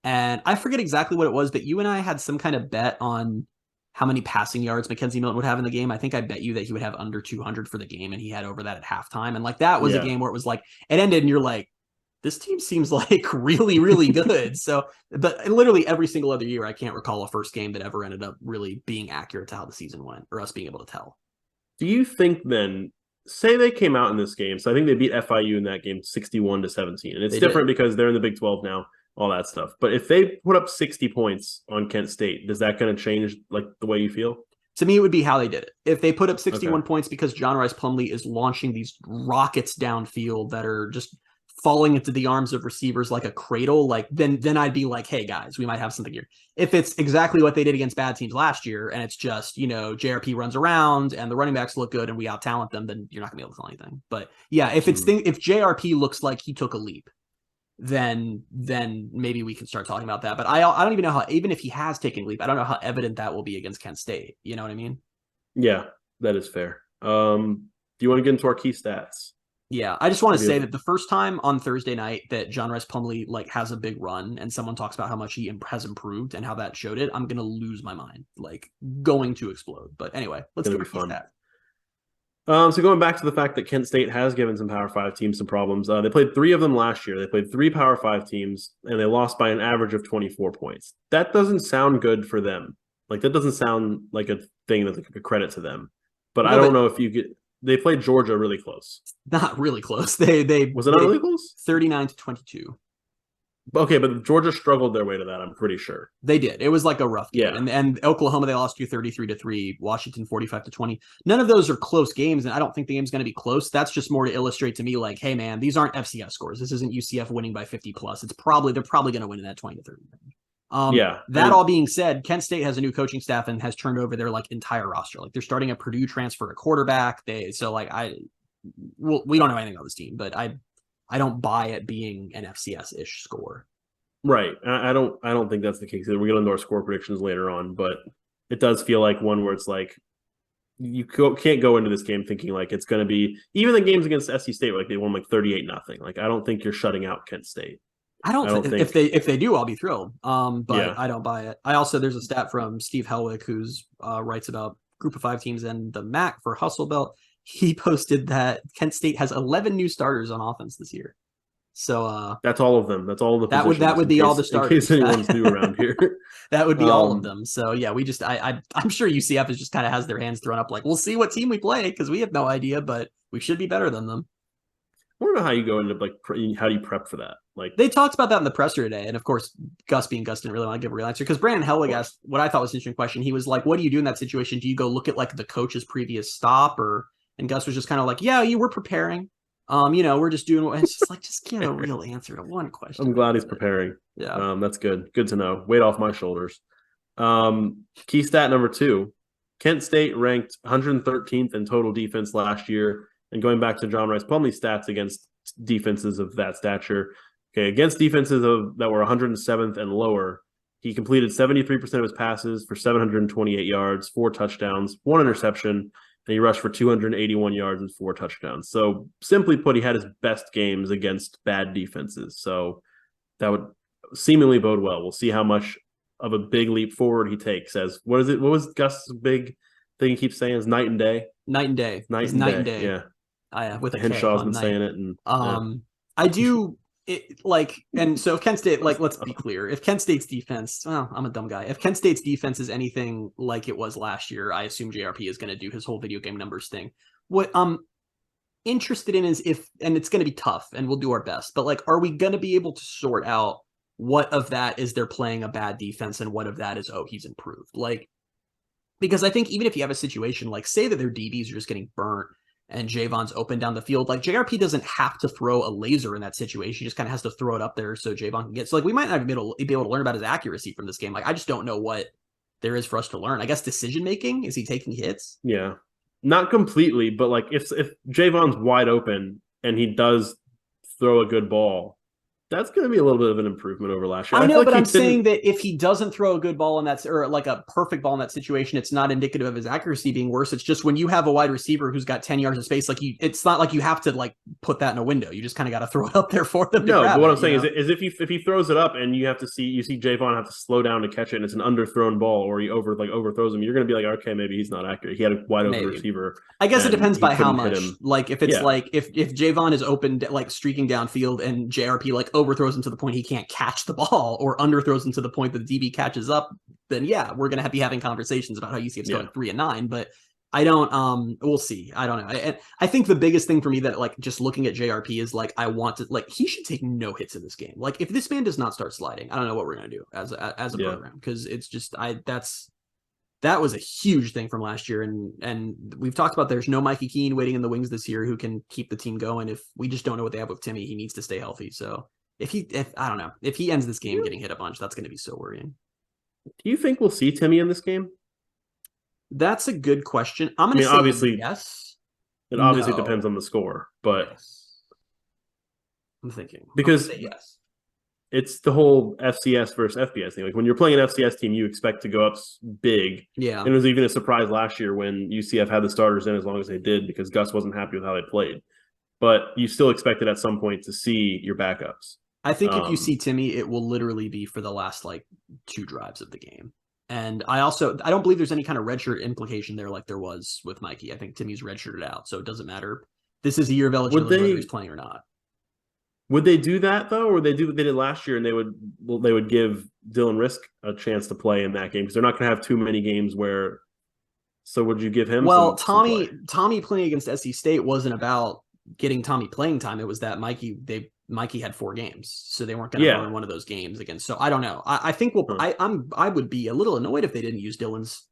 And I forget exactly what it was, but you and I had some kind of bet on how many passing yards Mackenzie Milton would have in the game. I think I bet you that he would have under 200 for the game, and he had over that at halftime. And like that was a game where it was like, it ended, and you're like, this team seems like really, really good. So, but literally every single other year, I can't recall a first game that ever ended up really being accurate to how the season went or us being able to tell. Do you think then, say they came out in this game, so I think they beat FIU in that game 61-17, and it's different because they're in the Big 12 now, all that stuff. But if they put up 60 points on Kent State, is that going to change like the way you feel? To me, it would be how they did it. If they put up 61 points because John Rice Plumlee is launching these rockets downfield that are just falling into the arms of receivers like a cradle, like then I'd be like, hey guys, we might have something here. If it's exactly what they did against bad teams last year, and it's just, JRP runs around and the running backs look good and we out talent them, then you're not gonna be able to tell anything. But yeah, if if JRP looks like he took a leap, then maybe we can start talking about that. But I don't even know how, even if he has taken a leap, I don't know how evident that will be against Kent State. You know what I mean? Yeah, that is fair. Do you want to get into our key stats? Yeah, I just want to say that the first time on Thursday night that John Rice Plumlee like has a big run and someone talks about how much he has improved and how that showed it, I'm going to lose my mind, like going to explode. But anyway, let's get into that. So going back to the fact that Kent State has given some Power 5 teams some problems, they played 3 of them last year. They played 3 Power 5 teams, and they lost by an average of 24 points. That doesn't sound good for them. Like, that doesn't sound like a thing that's like a credit to them. But I don't know if you get... They played Georgia really close. Not really close. They was it not really close? 39-22. Okay, but Georgia struggled their way to that, I'm pretty sure. They did. It was like a rough game. Yeah. And Oklahoma, they lost to 33-3, Washington 45-20. None of those are close games, and I don't think the game's going to be close. That's just more to illustrate to me, like, hey man, these aren't FCS scores. This isn't UCF winning by 50 plus. They're probably going to win in that 20-30 range. All being said, Kent State has a new coaching staff and has turned over their like entire roster. Like they're starting a Purdue transfer at quarterback. We don't know anything about this team, but I don't buy it being an FCS-ish score. Right. I don't think that's the case. We're going to do our score predictions later on, but it does feel like one where it's like you can't go into this game thinking like it's going to be even the games against SC State, like they won like 38-0. Like I don't think you're shutting out Kent State. I don't think if they do, I'll be thrilled. But yeah. I don't buy it. There's a stat from Steve Helwick who's writes about Group of 5 teams and the MAC for Hustle Belt. He posted that Kent State has 11 new starters on offense this year. So that's all of them. That's all the positions. That would be all the starters. In case anyone's new around here, that would be all of them. So yeah, we just I'm sure UCF is just kind of has their hands thrown up like we'll see what team we play because we have no idea, but we should be better than them. I don't know how you go into like how do you prep for that? Like they talked about that in the presser today, and of course Gus being Gus didn't really want to give a real answer because Brandon Helwig asked what I thought was an interesting question. He was like, "What do you do in that situation? Do you go look at like the coach's previous stop or?" And Gus was just kind of like, "Yeah, you were preparing." We're just doing what it's just like, just get a real answer to one question. I'm glad he's preparing. Yeah. That's good. Good to know. Weight off my shoulders. Key stat number 2, Kent State ranked 113th in total defense last year. And going back to John Rice Plumlee's stats against defenses of that stature. Okay. Against defenses that were 107th and lower, he completed 73% of his passes for 728 yards, 4 touchdowns, 1 interception, and he rushed for 281 yards and 4 touchdowns. So simply put, he had his best games against bad defenses. So that would seemingly bode well. We'll see how much of a big leap forward he takes. What was Gus' big thing he keeps saying is night and day? Night and day. Night and day. Yeah. With a Henshaw's been saying it. And I do and so if Kent State, let's be clear, if Kent State's defense, well, I'm a dumb guy. If Kent State's defense is anything like it was last year, I assume JRP is going to do his whole video game numbers thing. What I'm interested in is and it's going to be tough and we'll do our best, but are we going to be able to sort out what of that is they're playing a bad defense and what of that is, he's improved? Because I think even if you have a situation say that their DBs are just getting burnt, and Javon's open down the field, JRP doesn't have to throw a laser in that situation. He just kind of has to throw it up there so Javon can get. So we might not be able to learn about his accuracy from this game. I just don't know what there is for us to learn. I guess decision making, is he taking hits? Yeah, not completely, but if Javon's wide open and he does throw a good ball, that's going to be a little bit of an improvement over last year. I know, but I'm saying that if he doesn't throw a good ball in that, or a perfect ball in that situation, it's not indicative of his accuracy being worse. It's just when you have a wide receiver who's got 10 yards of space, it's not like you have to put that in a window. You just kind of got to throw it up there for them. No, but what I'm saying is if he throws it up and you see Javon have to slow down to catch it and it's an underthrown ball or he overthrows him, you're going to be like, okay, maybe he's not accurate. He had a wide open receiver. I guess it depends by how much. If it's if Javon is open, streaking downfield and JRP overthrows him to the point he can't catch the ball or underthrows him to the point that the DB catches up, then yeah, we're going to be having conversations about how UCF's going 3-9, but I don't, we'll see. I don't know. And I think the biggest thing for me that just looking at JRP is I want to, he should take no hits in this game. If this man does not start sliding, I don't know what we're going to do as a program. Cause it's just, that was a huge thing from last year. And we've talked about there's no Mikey Keene waiting in the wings this year who can keep the team going. If we just don't know what they have with Timmy, he needs to stay healthy. So if I don't know, if he ends this game getting hit a bunch, that's going to be so worrying. Do you think we'll see Timmy in this game? That's a good question. I'm going to say obviously, yes. It obviously depends on the score, but yes. I'm thinking because yes. It's the whole FCS versus FBS thing. When you're playing an FCS team, you expect to go up big. Yeah. And it was even a surprise last year when UCF had the starters in as long as they did because Gus wasn't happy with how they played. But you still expected at some point to see your backups. I think if you see Timmy, it will literally be for the last 2 drives of the game. And I don't believe there's any kind of redshirt implication there like there was with Mikey. I think Timmy's redshirted out, so it doesn't matter. This is a year of eligibility whether he's playing or not. Would they do that though, or would they do what they did last year and they would give Dylan Risk a chance to play in that game because they're not going to have too many games where. So would you give him? Well, Tommy playing against SC State wasn't about getting Tommy playing time. It was that Mikey had 4 games, so they weren't going to run one of those games again. So I don't know. I think I would be a little annoyed if they didn't use Dylan's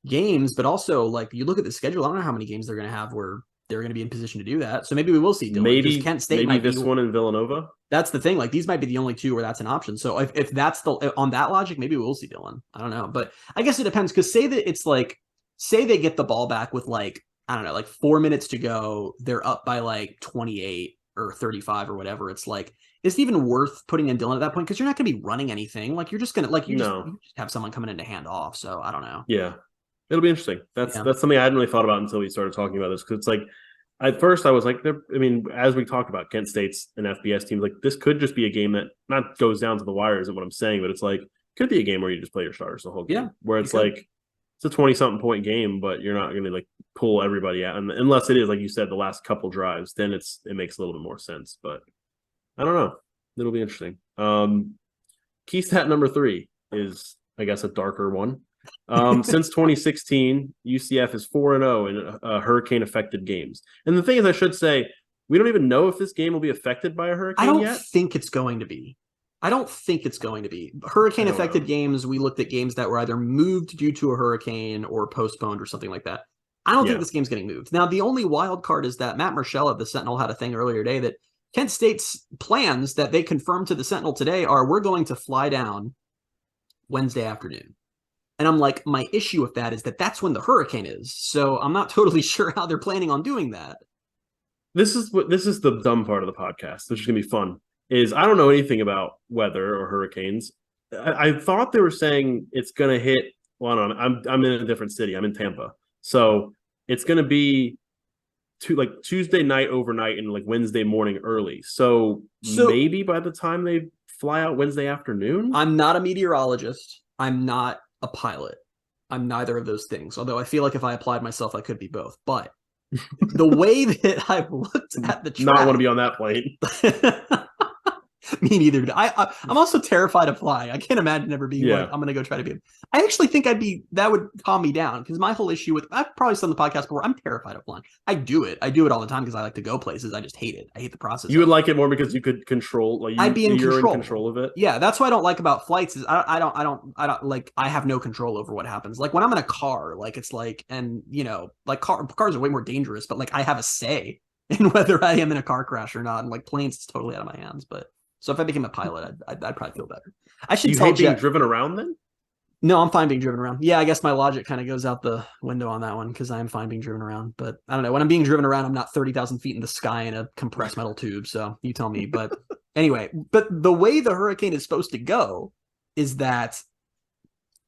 games, but also you look at the schedule. I don't know how many games they're going to have where they're going to be in position to do that. So maybe we will see Dylan. Maybe Kent State maybe this one in Villanova. That's the thing. These might be the only 2 where that's an option. So if that's on that logic, maybe we'll see Dylan. I don't know, but I guess it depends because say that it's say they get the ball back with I don't know, 4 minutes to go. They're up by 28. or 35 or whatever, it's like, is it even worth putting in Dylan at that point? Because you're not going to be running anything. Like, you're just going to, like, you just have someone coming in to hand off. So I don't know. Yeah. It'll be interesting. That's something I hadn't really thought about until we started talking about this. Because it's like, at first I was like, I mean, as we talked about Kent State's and FBS teams, like, this could just be a game that not goes down to the wire, isn't what I'm saying, but it's like, could be a game where you just play your starters the whole game. Yeah, where it's like, it's a 20-something point game, but you're not going to like pull everybody out. And unless it is, like you said, the last couple drives, then it makes a little bit more sense. But I don't know. It'll be interesting. Key stat number 3 is, I guess, a darker one. Since 2016, UCF is 4-0 in hurricane-affected games. And the thing is, I should say, we don't even know if this game will be affected by a hurricane yet. I don't think it's going to be. Hurricane-affected games, we looked at games that were either moved due to a hurricane or postponed or something like that. I don't think this game's getting moved. Now, the only wild card is that Matt Murschel of the Sentinel had a thing earlier today that Kent State's plans that they confirmed to the Sentinel today are, we're going to fly down Wednesday afternoon. And I'm like, my issue with that is that that's when the hurricane is. So I'm not totally sure how they're planning on doing that. This is the dumb part of the podcast, which is going to be fun. Is I don't know anything about weather or hurricanes. I thought they were saying it's going to hit. Well, no, I'm in a different city. I'm in Tampa, so it's going to be Tuesday night overnight and like Wednesday morning early. So maybe by the time they fly out Wednesday afternoon. I'm not a meteorologist. I'm not a pilot. I'm neither of those things. Although I feel like if I applied myself, I could be both. But the way that I've looked at the track, not want to be on that plane. Me neither. I'm also terrified of flying. I can't imagine ever being like, I'm going to go try to be. I actually think that would calm me down, because my whole issue with, I've probably said on the podcast before, I'm terrified of flying. I do it all the time because I like to go places. I just hate it. I hate the process. You would like it more because you could control, like, I'd be in you're control. in control of it. Yeah, that's what I don't like about flights is I don't like, I have no control over what happens. Like when I'm in a car, like it's like, and you know, like cars are way more dangerous, but like I have a say in whether I am in a car crash or not. And like planes, it's totally out of my hands. But so if I became a pilot, I'd probably feel better. I should tell you being driven around then? No, I'm fine being driven around. Yeah, I guess my logic kind of goes out the window on that one, because I am fine being driven around. But I don't know. When I'm being driven around, I'm not 30,000 feet in the sky in a compressed metal tube. So you tell me. But anyway, but the way the hurricane is supposed to go is that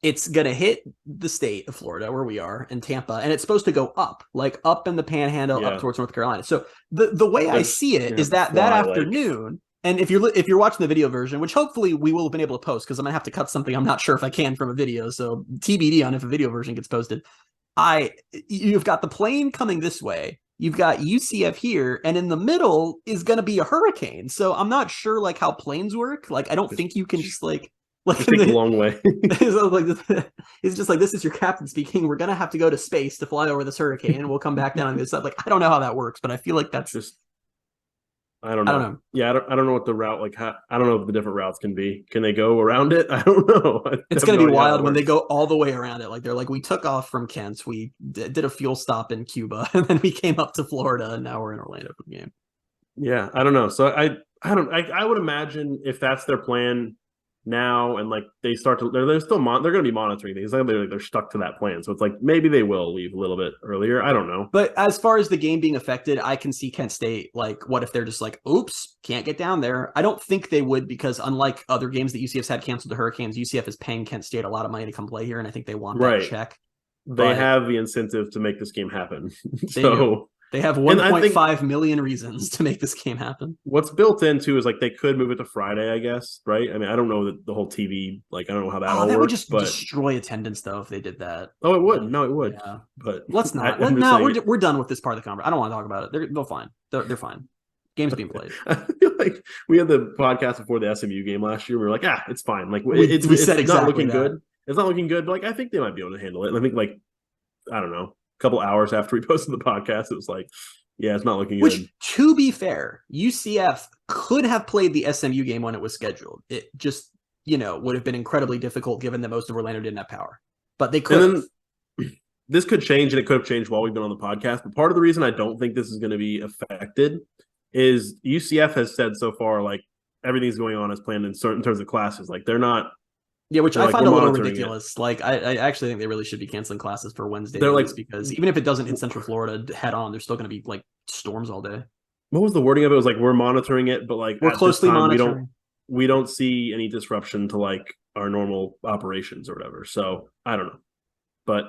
it's going to hit the state of Florida, where we are, in Tampa, and it's supposed to go up, like up in the Panhandle, up towards North Carolina. So the way I see it is that afternoon. And if you're watching the video version, which hopefully we will have been able to post, because I'm gonna have to cut something, I'm not sure if I can, from a video, so TBD on if a video version gets posted. You've got the plane coming this way, you've got UCF here, and in the middle is gonna be a hurricane. So I'm not sure like how planes work. Like I don't think you can just like take a long way. It's just like, this is your captain speaking. We're gonna have to go to space to fly over this hurricane, and we'll come back down on this side. Like I don't know how that works, but I feel like that's just. I don't know. Yeah, I don't know what the route, like, I don't know if the different routes can be. Can they go around it? I don't know. It's going to be wild when they go all the way around it. Like, they're like, we took off from Kent, we did a fuel stop in Cuba, and then we came up to Florida, and now we're in Orlando for the game. Yeah, I don't know. So I would imagine if that's their plan now, and like they start to, they're going to be monitoring things. They're stuck to that plan. So it's like maybe they will leave a little bit earlier. I don't know. But as far as the game being affected, I can see Kent State, like, what if they're just like, oops, can't get down there? I don't think they would, because unlike other games that UCF's had canceled to Hurricanes, UCF is paying Kent State a lot of money to come play here, and I think they want that check. They have the incentive to make this game happen. They have 1.5 million reasons to make this game happen. What's built into is like they could move it to Friday, I guess, right? I mean, I don't know the whole TV, like I don't know how that all works. That would just destroy attendance, though, if they did that. Oh, it would. No, it would. Yeah. But let's not. We're done with this part of the conversation. I don't want to talk about it. They're fine. They're fine. Game's being played. I feel like we had the podcast before the SMU game last year. We were like, it's fine. Like we said it's not looking good. It's not looking good, but like I think they might be able to handle it. And I think like I don't know, a couple hours after we posted the podcast, it was like. Yeah, it's not looking good. Which, to be fair, UCF could have played the SMU game when it was scheduled. It just, would have been incredibly difficult given that most of Orlando didn't have power. But they could. And then, this could change, and it could have changed while we've been on the podcast. But part of the reason I don't think this is going to be affected is UCF has said so far, like, everything's going on as planned in terms of classes. Like, they're not. Yeah, which I find a little ridiculous. Like, I actually think they really should be canceling classes for Wednesday. They're like, because even if it doesn't hit Central Florida head on, there's still going to be like storms all day. what was the wording of it? It was like we're monitoring it, but like We're at closely this time, monitoring. we don't see any disruption to like our normal operations or whatever. So I don't know, but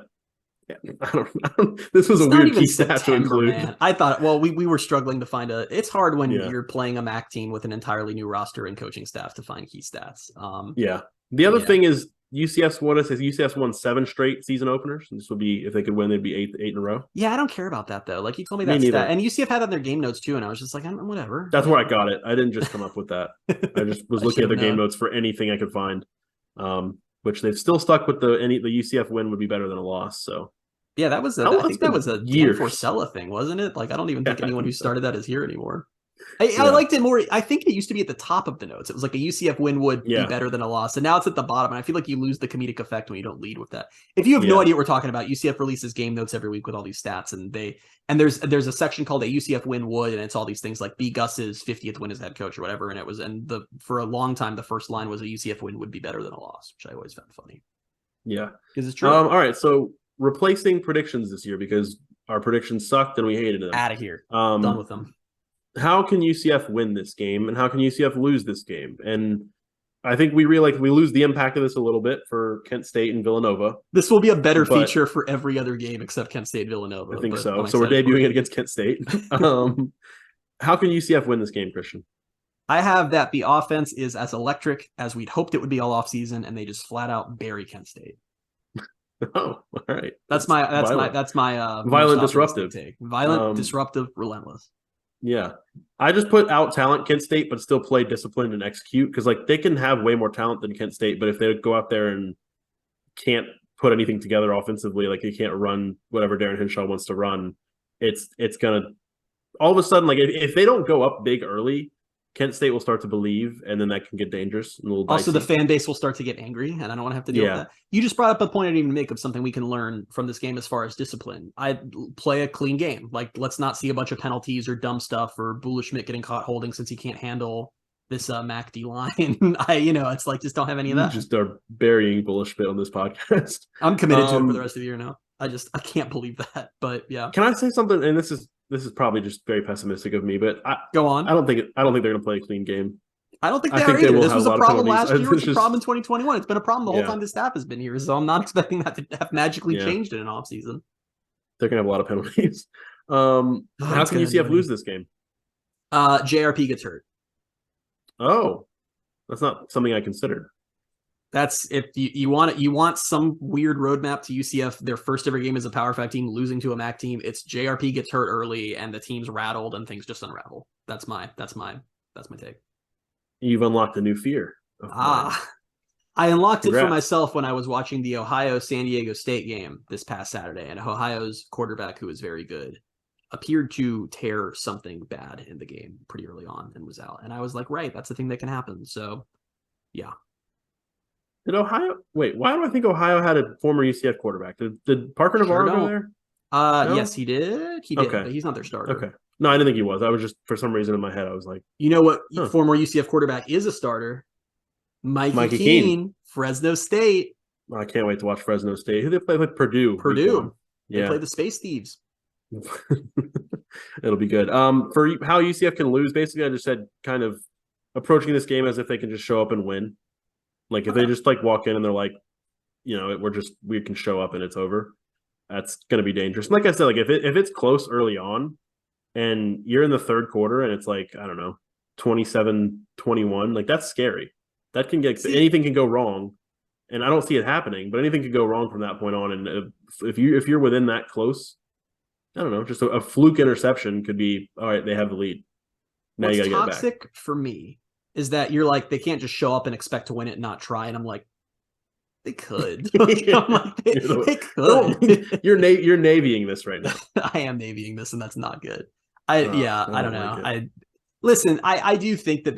yeah, I don't this was It's a not weird even key stat to September, include. man. I thought, well, we were struggling to find it's hard when Yeah. you're playing a MAC team with an entirely new roster and coaching staff to find key stats. Yeah. The other yeah. thing is UCF's won 7 straight season openers. And this would be, if they could win, they'd be eight in a row. Yeah, I don't care about that though. Like you told me Me that neither. stat, and UCF had that in their game notes too, and I was just like, whatever. That's where I got it. I didn't just come up with that. I just was looking at the game notes for anything I could find. Which they've still stuck with the UCF win would be better than a loss. So yeah, I think that was a Dan Forcella thing, wasn't it? Like I don't even think anyone who started that is here anymore. I liked it more. I think it used to be at the top of the notes. It was like a UCF win would be better than a loss. And now it's at the bottom. And I feel like you lose the comedic effect when you don't lead with that. If you have no idea what we're talking about, UCF releases game notes every week with all these stats. And there's a section called a UCF win would, and it's all these things like B. Gus's 50th win as head coach or whatever. And for a long time, the first line was a UCF win would be better than a loss, which I always found funny. Yeah. Because it's true. All right. So replacing predictions this year because our predictions sucked and we hated them. Out of here. Done with them. How can UCF win this game and how can UCF lose this game? And I think we lose the impact of this a little bit for Kent State and Villanova. This will be a better feature for every other game except Kent State Villanova. I think so. So we're debuting it against Kent State. How can UCF win this game, Christian? I have that the offense is as electric as we'd hoped it would be all offseason, and they just flat out bury Kent State. Oh, all right. That's my violent disruptive take. Violent, disruptive, relentless. Yeah. I just put out talent Kent State, but still play disciplined and execute because like they can have way more talent than Kent State, but if they go out there and can't put anything together offensively, like they can't run whatever Darren Hinshaw wants to run, it's gonna all of a sudden like if they don't go up big early, Kent State will start to believe, and then that can get dangerous. And also, the fan base will start to get angry, and I don't want to have to deal with that. You just brought up a point I didn't even make of something we can learn from this game as far as discipline. I play a clean game. Like, let's not see a bunch of penalties or dumb stuff or Bula Schmidt getting caught holding since he can't handle this MAC D line. It's like just don't have any of that. You just are burying Bula Schmidt on this podcast. I'm committed to it for the rest of the year now. I can't believe that. But yeah, can I say something? And this is probably just very pessimistic of me, but go on. I don't think they're going to play a clean game. I don't think they are either. This was a problem last year. It's a problem in 2021. It's been a problem the whole time the staff has been here. So I'm not expecting that to have magically changed in an offseason. They're going to have a lot of penalties. How can UCF lose this game? JRP gets hurt. Oh, that's not something I considered. That's if you want some weird roadmap to UCF. Their first ever game as a Power 5 team losing to a MAC team. It's JRP gets hurt early and the team's rattled and things just unravel. That's my take. You've unlocked a new fear. I unlocked it for myself when I was watching the Ohio San Diego State game this past Saturday, and Ohio's quarterback, who is very good, appeared to tear something bad in the game pretty early on and was out. And I was like, right, that's the thing that can happen. So, yeah. Did Ohio? Wait, why do I think Ohio had a former UCF quarterback? Did Parker Navarro go there? No? Yes, he did. He did, okay. But he's not their starter. Okay. No, I didn't think he was. I was just, for some reason in my head, I was like... You know what former UCF quarterback is a starter? Mikey Keene, Fresno State. I can't wait to watch Fresno State. Who they play with? Purdue. They play the Space Thieves. It'll be good. For how UCF can lose, basically, I just said kind of approaching this game as if they can just show up and win. Like if they just like walk in and they're like, we can show up and it's over. That's going to be dangerous. And like I said, like if it's close early on and you're in the third quarter and it's like, I don't know, 27-21, like that's scary. That can get anything can go wrong. And I don't see it happening, but anything could go wrong from that point on. And if you're within that close, I don't know, just a fluke interception could be, all right, they have the lead. Now you got to get it back. What's toxic for me is that you're like, they can't just show up and expect to win it and not try. And I'm like, they could. I'm like, they could. You're navying this right now. I am navying this, and that's not good. I don't know. Like Listen, I do think that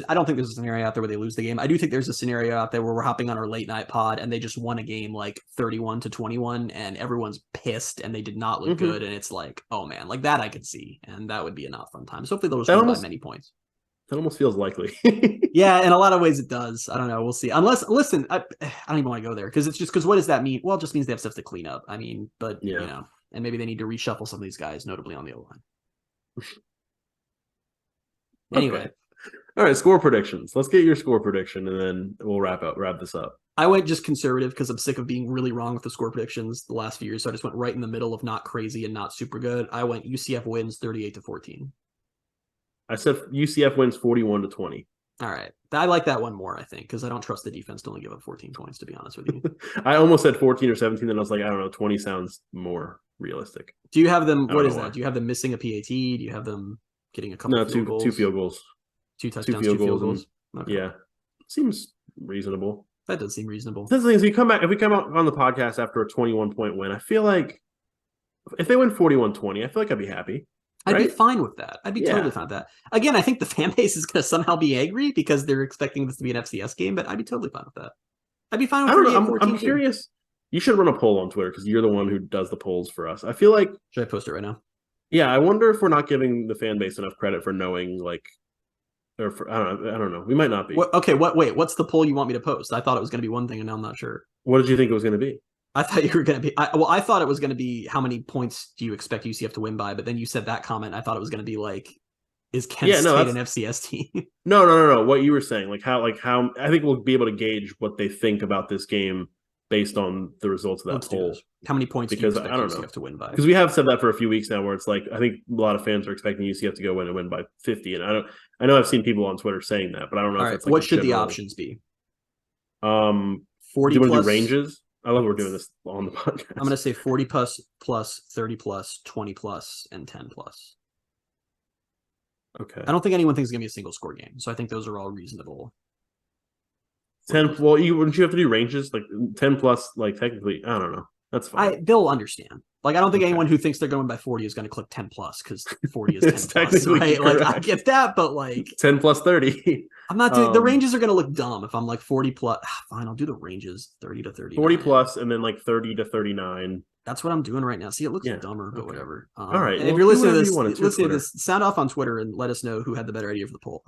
I don't think there's a scenario out there where they lose the game. I do think there's a scenario out there where we're hopping on our late night pod and they just won a game like 31-21 and everyone's pissed and they did not look good. And it's like, oh man, like that I could see. And that would be a not fun time. So hopefully they'll just win by many points. That almost feels likely. Yeah, in a lot of ways it does. I don't know. We'll see. Unless, listen, I don't even want to go there because what does that mean? Well, it just means they have stuff to clean up. I mean, but and maybe they need to reshuffle some of these guys, notably on the O-line. Anyway. Okay. All right, score predictions. Let's get your score prediction, and then we'll wrap this up. I went just conservative because I'm sick of being really wrong with the score predictions the last few years. So I just went right in the middle of not crazy and not super good. I went UCF wins 38-14. I said UCF wins 41-20. All right. I like that one more, I think, because I don't trust the defense to only give up 14 points, to be honest with you. I almost said 14 or 17, and I was like, I don't know, 20 sounds more realistic. Do you have them, what is that? Do you have them missing a PAT? Do you have them getting a couple of field goals? Two field goals. 2 touchdowns, 2 field goals. Okay. Yeah. Seems reasonable. That does seem reasonable. The thing is, if we come out on the podcast after a 21-point win, I feel like if they win 41-20, I feel like I'd be happy. I'd be fine with that. I'd be totally fine with that. Again, I think the fan base is going to somehow be angry because they're expecting this to be an FCS game, but I'd be totally fine with that. I'd be fine with 38-14. I'm curious. You should run a poll on Twitter because you're the one who does the polls for us. I feel like... Should I post it right now? Yeah, I wonder if we're not giving the fan base enough credit for knowing, like... Or for, I don't know. We might not be. Wait, what's the poll you want me to post? I thought it was going to be one thing, and now I'm not sure. What did you think it was going to be? I thought you were going to be... I thought it was going to be how many points do you expect UCF to win by, but then you said that comment. I thought it was going to be like, is Kent State an FCS team? No. What you were saying, like how I think we'll be able to gauge what they think about this game based on the results of that poll. How many points do you expect UCF to win by? Because we have said that for a few weeks now, where it's like I think a lot of fans are expecting UCF to go in and win by 50, and I know I've seen people on Twitter saying that, but I don't know. All right, if what should the options be? 40 do you want to do ranges? I love we're doing this on the podcast. I'm going to say 40 plus, 30 plus, 20 plus, and 10 plus. Okay. I don't think anyone thinks it's going to be a single score game, so I think those are all reasonable. 10. Well, wouldn't you have to do ranges like 10 plus? Like technically, I don't know. That's fine. They'll understand. Like I don't think anyone who thinks they're going by 40 is going to click 10 plus because 40 is 10 plus. Right? Like I get that, but like 10 plus 30. I'm not doing the ranges are going to look dumb if I'm like 40 plus. Fine, I'll do the ranges 30 to 30. 40 plus, and then like 30 to 39. That's what I'm doing right now. See, it looks dumber, but whatever. All right. And if you're listening to this, sound off on Twitter and let us know who had the better idea for the poll.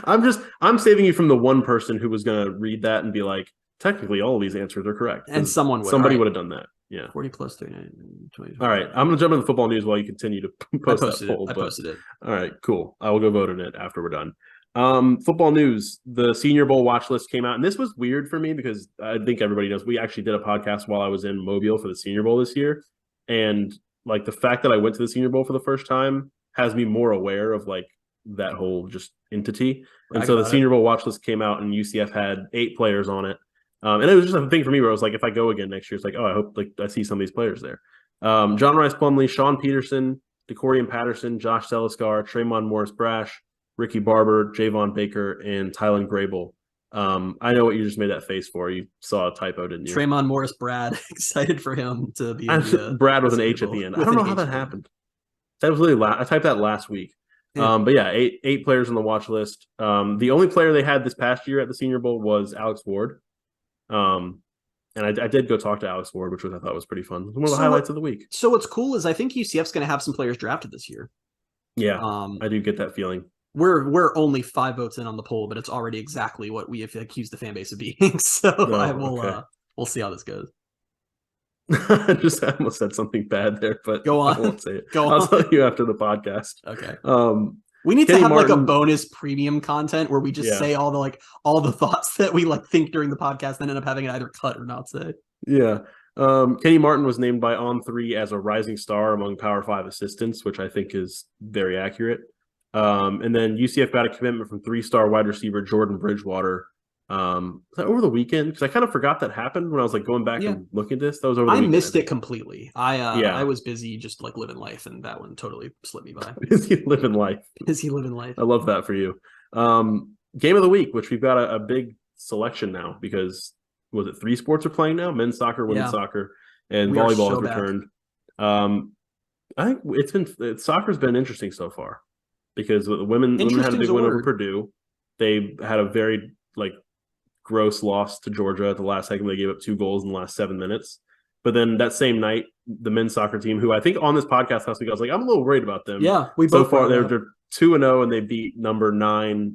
I'm saving you from the one person who was going to read that and be like, technically all of these answers are correct. And somebody would have done that. Yeah. 40 plus 39, 20. All right. I'm going to jump into football news while you continue to post that poll. I posted it. All right, cool. I will go vote on it after we're done. Football news, the Senior Bowl watch list came out, and this was weird for me because I think everybody knows we actually did a podcast while I was in Mobile for the Senior Bowl this year. And like the fact that I went to the Senior Bowl for the first time has me more aware of like that whole just entity. And so the Senior Bowl watch list came out and UCF had 8 players on it. And it was just a thing for me where I was like, if I go again next year, it's like, oh, I hope like I see some of these players there. John Rice Plumlee, Sean Peterson, DeCorian Patterson, Josh Seliscar, Tremont Morris-Brash, Ricky Barber, Javon Baker, and Tylen Grable. I know what you just made that face for. You saw a typo, didn't you? Tremont Morris-Brad. Excited for him to be. Brad with an H at the end. I don't know how that happened. That was really I typed that last week. Yeah. But yeah, eight players on the watch list. The only player they had this past year at the Senior Bowl was Alex Ward. And I did go talk to Alex Ward, which I thought was pretty fun. One of the highlights of the week. So what's cool is I think UCF's going to have some players drafted this year. Yeah, I do get that feeling. We're only 5 votes in on the poll, but it's already exactly what we have accused the fan base of being. So we'll see how this goes. I almost said something bad there, but go on. I won't say it. I'll tell you after the podcast. Okay. We need to have like a bonus premium content where we just say all the thoughts that we like think during the podcast, and end up having it either cut or not say. Yeah. Kenny Martin was named by On3 as a rising star among Power 5 assistants, which I think is very accurate. And then UCF got a commitment from 3-star wide receiver Jordan Bridgewater. Was that over the weekend? Because I kind of forgot that happened when I was like going back and looking at this. That was over the weekend. I missed it completely. I was busy just like living life, and that one totally slipped me by. Busy living life. I love that for you. Game of the week, which we've got a big selection now because was it 3 sports are playing now? Men's soccer, women's soccer, and volleyball has returned. I think soccer's been interesting so far because the women had a big win over Purdue. They had a very gross loss to Georgia at the last second. They gave up 2 goals in the last 7 minutes. But then that same night, the men's soccer team, who I think on this podcast last week, I was like, I'm a little worried about them. Yeah, so far they're 2-0 and they beat number 9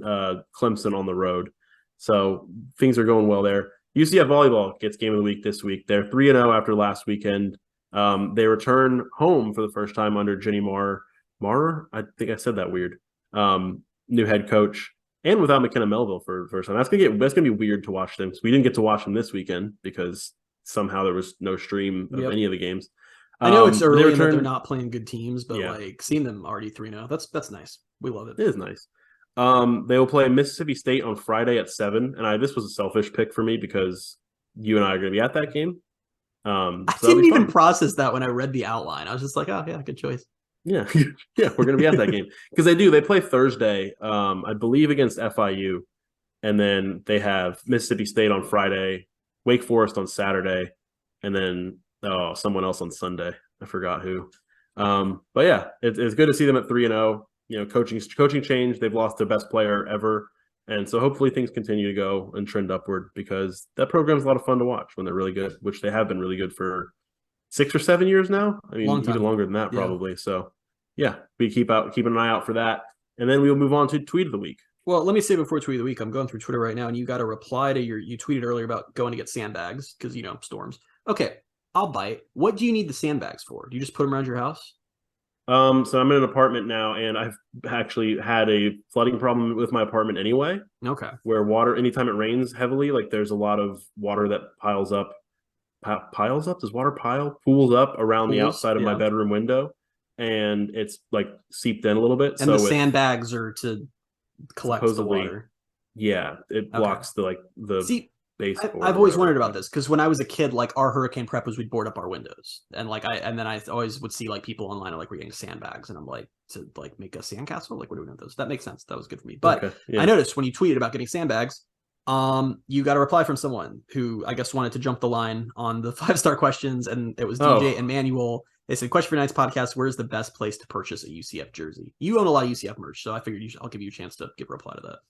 Clemson on the road. So things are going well there. UCF volleyball gets game of the week this week. They're 3-0 after last weekend. They return home for the first time under Jenny Marr. Marner. I think I said that weird. New head coach, and without McKenna Melville for the first time. That's gonna be weird to watch them. We didn't get to watch them this weekend because somehow there was no stream of any of the games. I know it's early and that they're not playing good teams, but like seeing them already 3-0, that's nice. We love it. It is nice. They will play Mississippi State on Friday at 7, and this was a selfish pick for me because you and I are going to be at that game. I didn't even process that when I read the outline. I was just like, oh yeah, good choice. Yeah, yeah, we're going to be at that game because they play Thursday, I believe against FIU, and then they have Mississippi State on Friday, Wake Forest on Saturday, and then someone else on Sunday. I forgot who. But yeah, it's good to see them at 3-0. Coaching change. They've lost their best player ever. And so hopefully things continue to go and trend upward because that program's a lot of fun to watch when they're really good, which they have been really good for 6 or 7 years now. I mean, even longer than that probably. Yeah. So yeah, we keep an eye out for that. And then we'll move on to tweet of the week. Well, let me say before tweet of the week, I'm going through Twitter right now and you got a reply to you tweeted earlier about going to get sandbags because, storms. Okay, I'll bite. What do you need the sandbags for? Do you just put them around your house? So I'm in an apartment now, and I've actually had a flooding problem with my apartment anyway. Okay. Where water, anytime it rains heavily, like there's a lot of water that piles up. Piles up? Does water pile? Pools up around the outside of my bedroom window, and it's like seeped in a little bit. And so the sandbags are to collect the water. Yeah, it blocks the I've always wondered about this because when I was a kid, like our hurricane prep was we'd board up our windows, and then I always would see like people online like we're getting sandbags, and I'm like to like make a sandcastle. Like what do we do with those? That makes sense. That was good for me. But I noticed when you tweeted about getting sandbags, you got a reply from someone who I guess wanted to jump the line on the 5-star questions, and it was DJ and Manuel. They said, "Question for Tonight's podcast: where's the best place to purchase a UCF jersey?" You own a lot of UCF merch, so I figured I'll give you a chance to give a reply to that.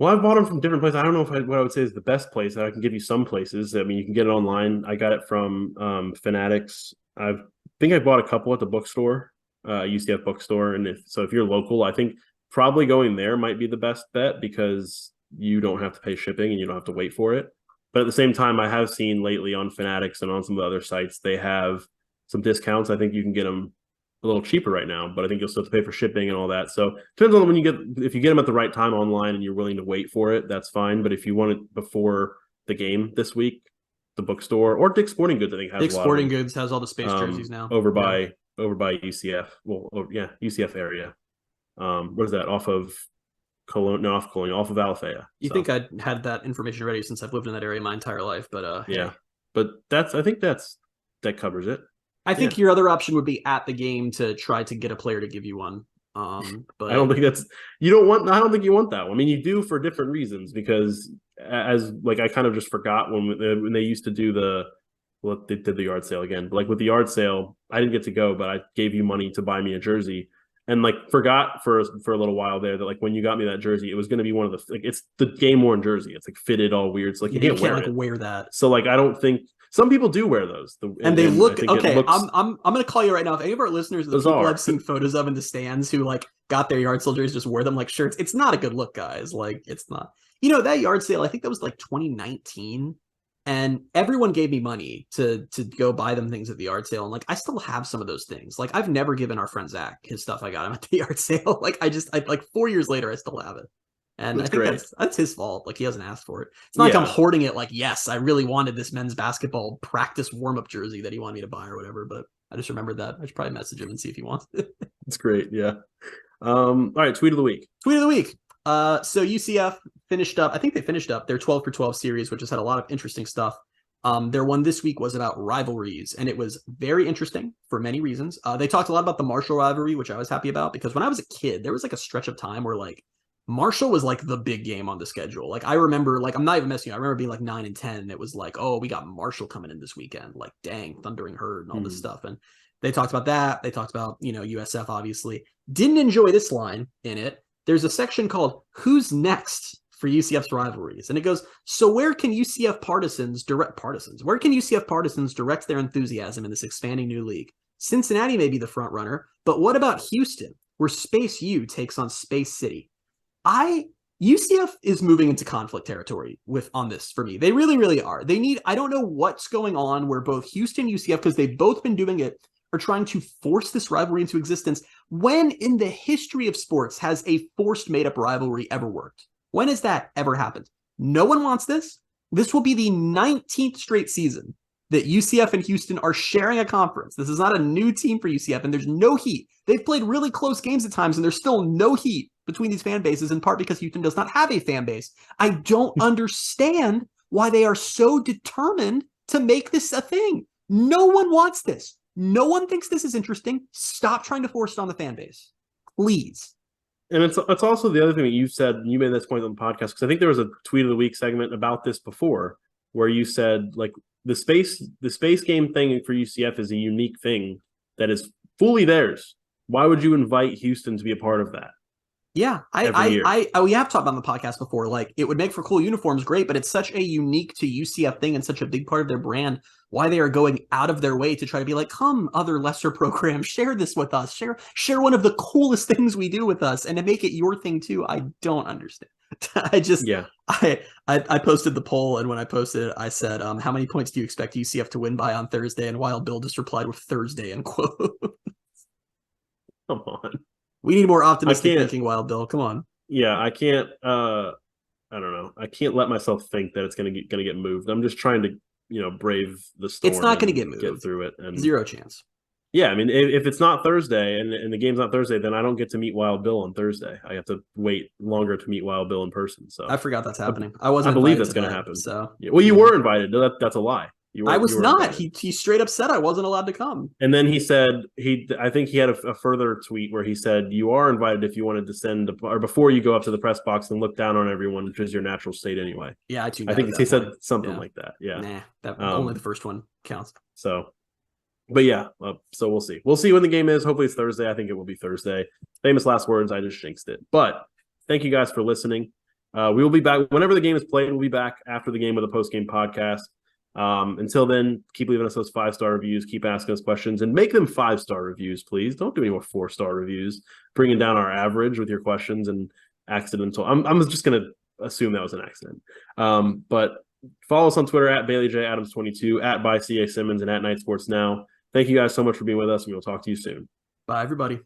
Well, I've bought them from different places. I don't know what I would say is the best place. I can give you some places. I mean, you can get it online. I got it from Fanatics. I think I bought a couple at the bookstore, UCF bookstore. And if you're local, I think probably going there might be the best bet because you don't have to pay shipping and you don't have to wait for it. But at the same time, I have seen lately on Fanatics and on some of the other sites, they have some discounts. I think you can get them a little cheaper right now, but I think you'll still have to pay for shipping and all that. So depends on if you get them at the right time online and you're willing to wait for it, that's fine. But if you want it before the game this week, the bookstore or Dick's Sporting Goods, I think Dick's Sporting Goods has all the space jerseys now over by UCF. Well, UCF area. What is that? Off of Cologne? No, off Cologne, off of Alafaya. You think I'd had that information already since I've lived in that area my entire life, but but I think that covers it. I think your other option would be at the game to try to get a player to give you one. But I don't think I don't think you want that one. I mean, you do for different reasons because I kind of just forgot when they used to do they did the yard sale again. But like with the yard sale, I didn't get to go, but I gave you money to buy me a jersey and like forgot for a little while there that like when you got me that jersey, it was going to be one of the it's the game worn jersey. It's like fitted all weird. So like you can't wear that. So like I don't think. Some people do wear those, and they look okay. I'm going to call you right now. If any of our listeners, the people I've seen photos of in the stands who like got their yard sale jerseys, just wear them like shirts. It's not a good look, guys. Like it's not. That yard sale. I think that was like 2019, and everyone gave me money to go buy them things at the yard sale, and like I still have some of those things. Like I've never given our friend Zach his stuff I got him at the yard sale. Like I like 4 years later, I still have it. And I think that's his fault. Like he hasn't asked for it. It's not like I'm hoarding it. Like, yes, I really wanted this men's basketball practice warm-up jersey that he wanted me to buy or whatever. But I just remembered that. I should probably message him and see if he wants it. That's great. Yeah. All right. Tweet of the week. So UCF finished up. I think they finished up their 12 for 12 series, which has had a lot of interesting stuff. Their one this week was about rivalries, and it was very interesting for many reasons. They talked a lot about the Marshall rivalry, which I was happy about because when I was a kid, there was like a stretch of time where like Marshall was like the big game on the schedule. Like I remember, like I'm not even messing you. I remember being like 9 and 10. And it was like, oh, we got Marshall coming in this weekend. Like, dang, Thundering Herd and all this stuff. And they talked about that. They talked about USF obviously. Didn't enjoy this line in it. There's a section called "Who's Next" for UCF's rivalries, and it goes, so where can UCF partisans direct their enthusiasm in this expanding new league? Cincinnati may be the front runner, but what about Houston, where Space U takes on Space City? UCF is moving into conflict territory on this for me. They really, really are. I don't know what's going on where both Houston and UCF, because they've both been doing it are trying to force this rivalry into existence. When in the history of sports has a forced made-up rivalry ever worked? When has that ever happened? No one wants this. This will be the 19th straight season that UCF and Houston are sharing a conference. This is not a new team for UCF, and there's no heat. They've played really close games at times, and there's still no heat between these fan bases, in part because Houston does not have a fan base. I don't understand why they are so determined to make this a thing. No one wants this. No one thinks this is interesting. Stop trying to force it on the fan base. Please. And it's also the other thing that you said, you made this point on the podcast, because I think there was a tweet of the week segment about this before, where you said, like, the space game thing for UCF is a unique thing that is fully theirs. Why would you invite Houston to be a part of that? Yeah, we have talked about on the podcast before. Like, it would make for cool uniforms, great, but it's such a unique to UCF thing and such a big part of their brand. Why they are going out of their way to try to be like, come, other lesser programs, share this with us, share one of the coolest things we do with us, and to make it your thing too. I don't understand. I posted the poll, and when I posted it, I said, how many points do you expect UCF to win by on Thursday? And Wild Bill just replied with Thursday in quotes. Come on. We need more optimistic thinking, Wild Bill. Come on. Yeah, I can't. I don't know. I can't let myself think that it's gonna get moved. I'm just trying to, brave the storm. It's not going to get moved. Get through it. And zero chance. Yeah, I mean, if it's not Thursday and the game's not Thursday, then I don't get to meet Wild Bill on Thursday. I have to wait longer to meet Wild Bill in person. So I forgot that's happening. I believe that's going to happen. So well, you were invited. That's a lie. I was not. He straight up said I wasn't allowed to come. And then he said I think he had a further tweet where he said you are invited if you want to descend or before you go up to the press box and look down on everyone, which is your natural state anyway. Yeah, I think he said something like that. Yeah, only the first one counts. So, but yeah, so we'll see. We'll see when the game is. Hopefully it's Thursday. I think it will be Thursday. Famous last words. I just jinxed it. But thank you guys for listening. We will be back whenever the game is played. We'll be back after the game with a post-game podcast. Until then, keep leaving us those 5-star reviews, keep asking us questions, and make them 5-star reviews, please. Don't do any more 4-star reviews, bringing down our average with your questions and accidental. I'm just going to assume that was an accident. But follow us on Twitter at BaileyJAdams22, at by CA Simmons, and at Night Sports Now. Thank you guys so much for being with us, and we'll talk to you soon. Bye, everybody.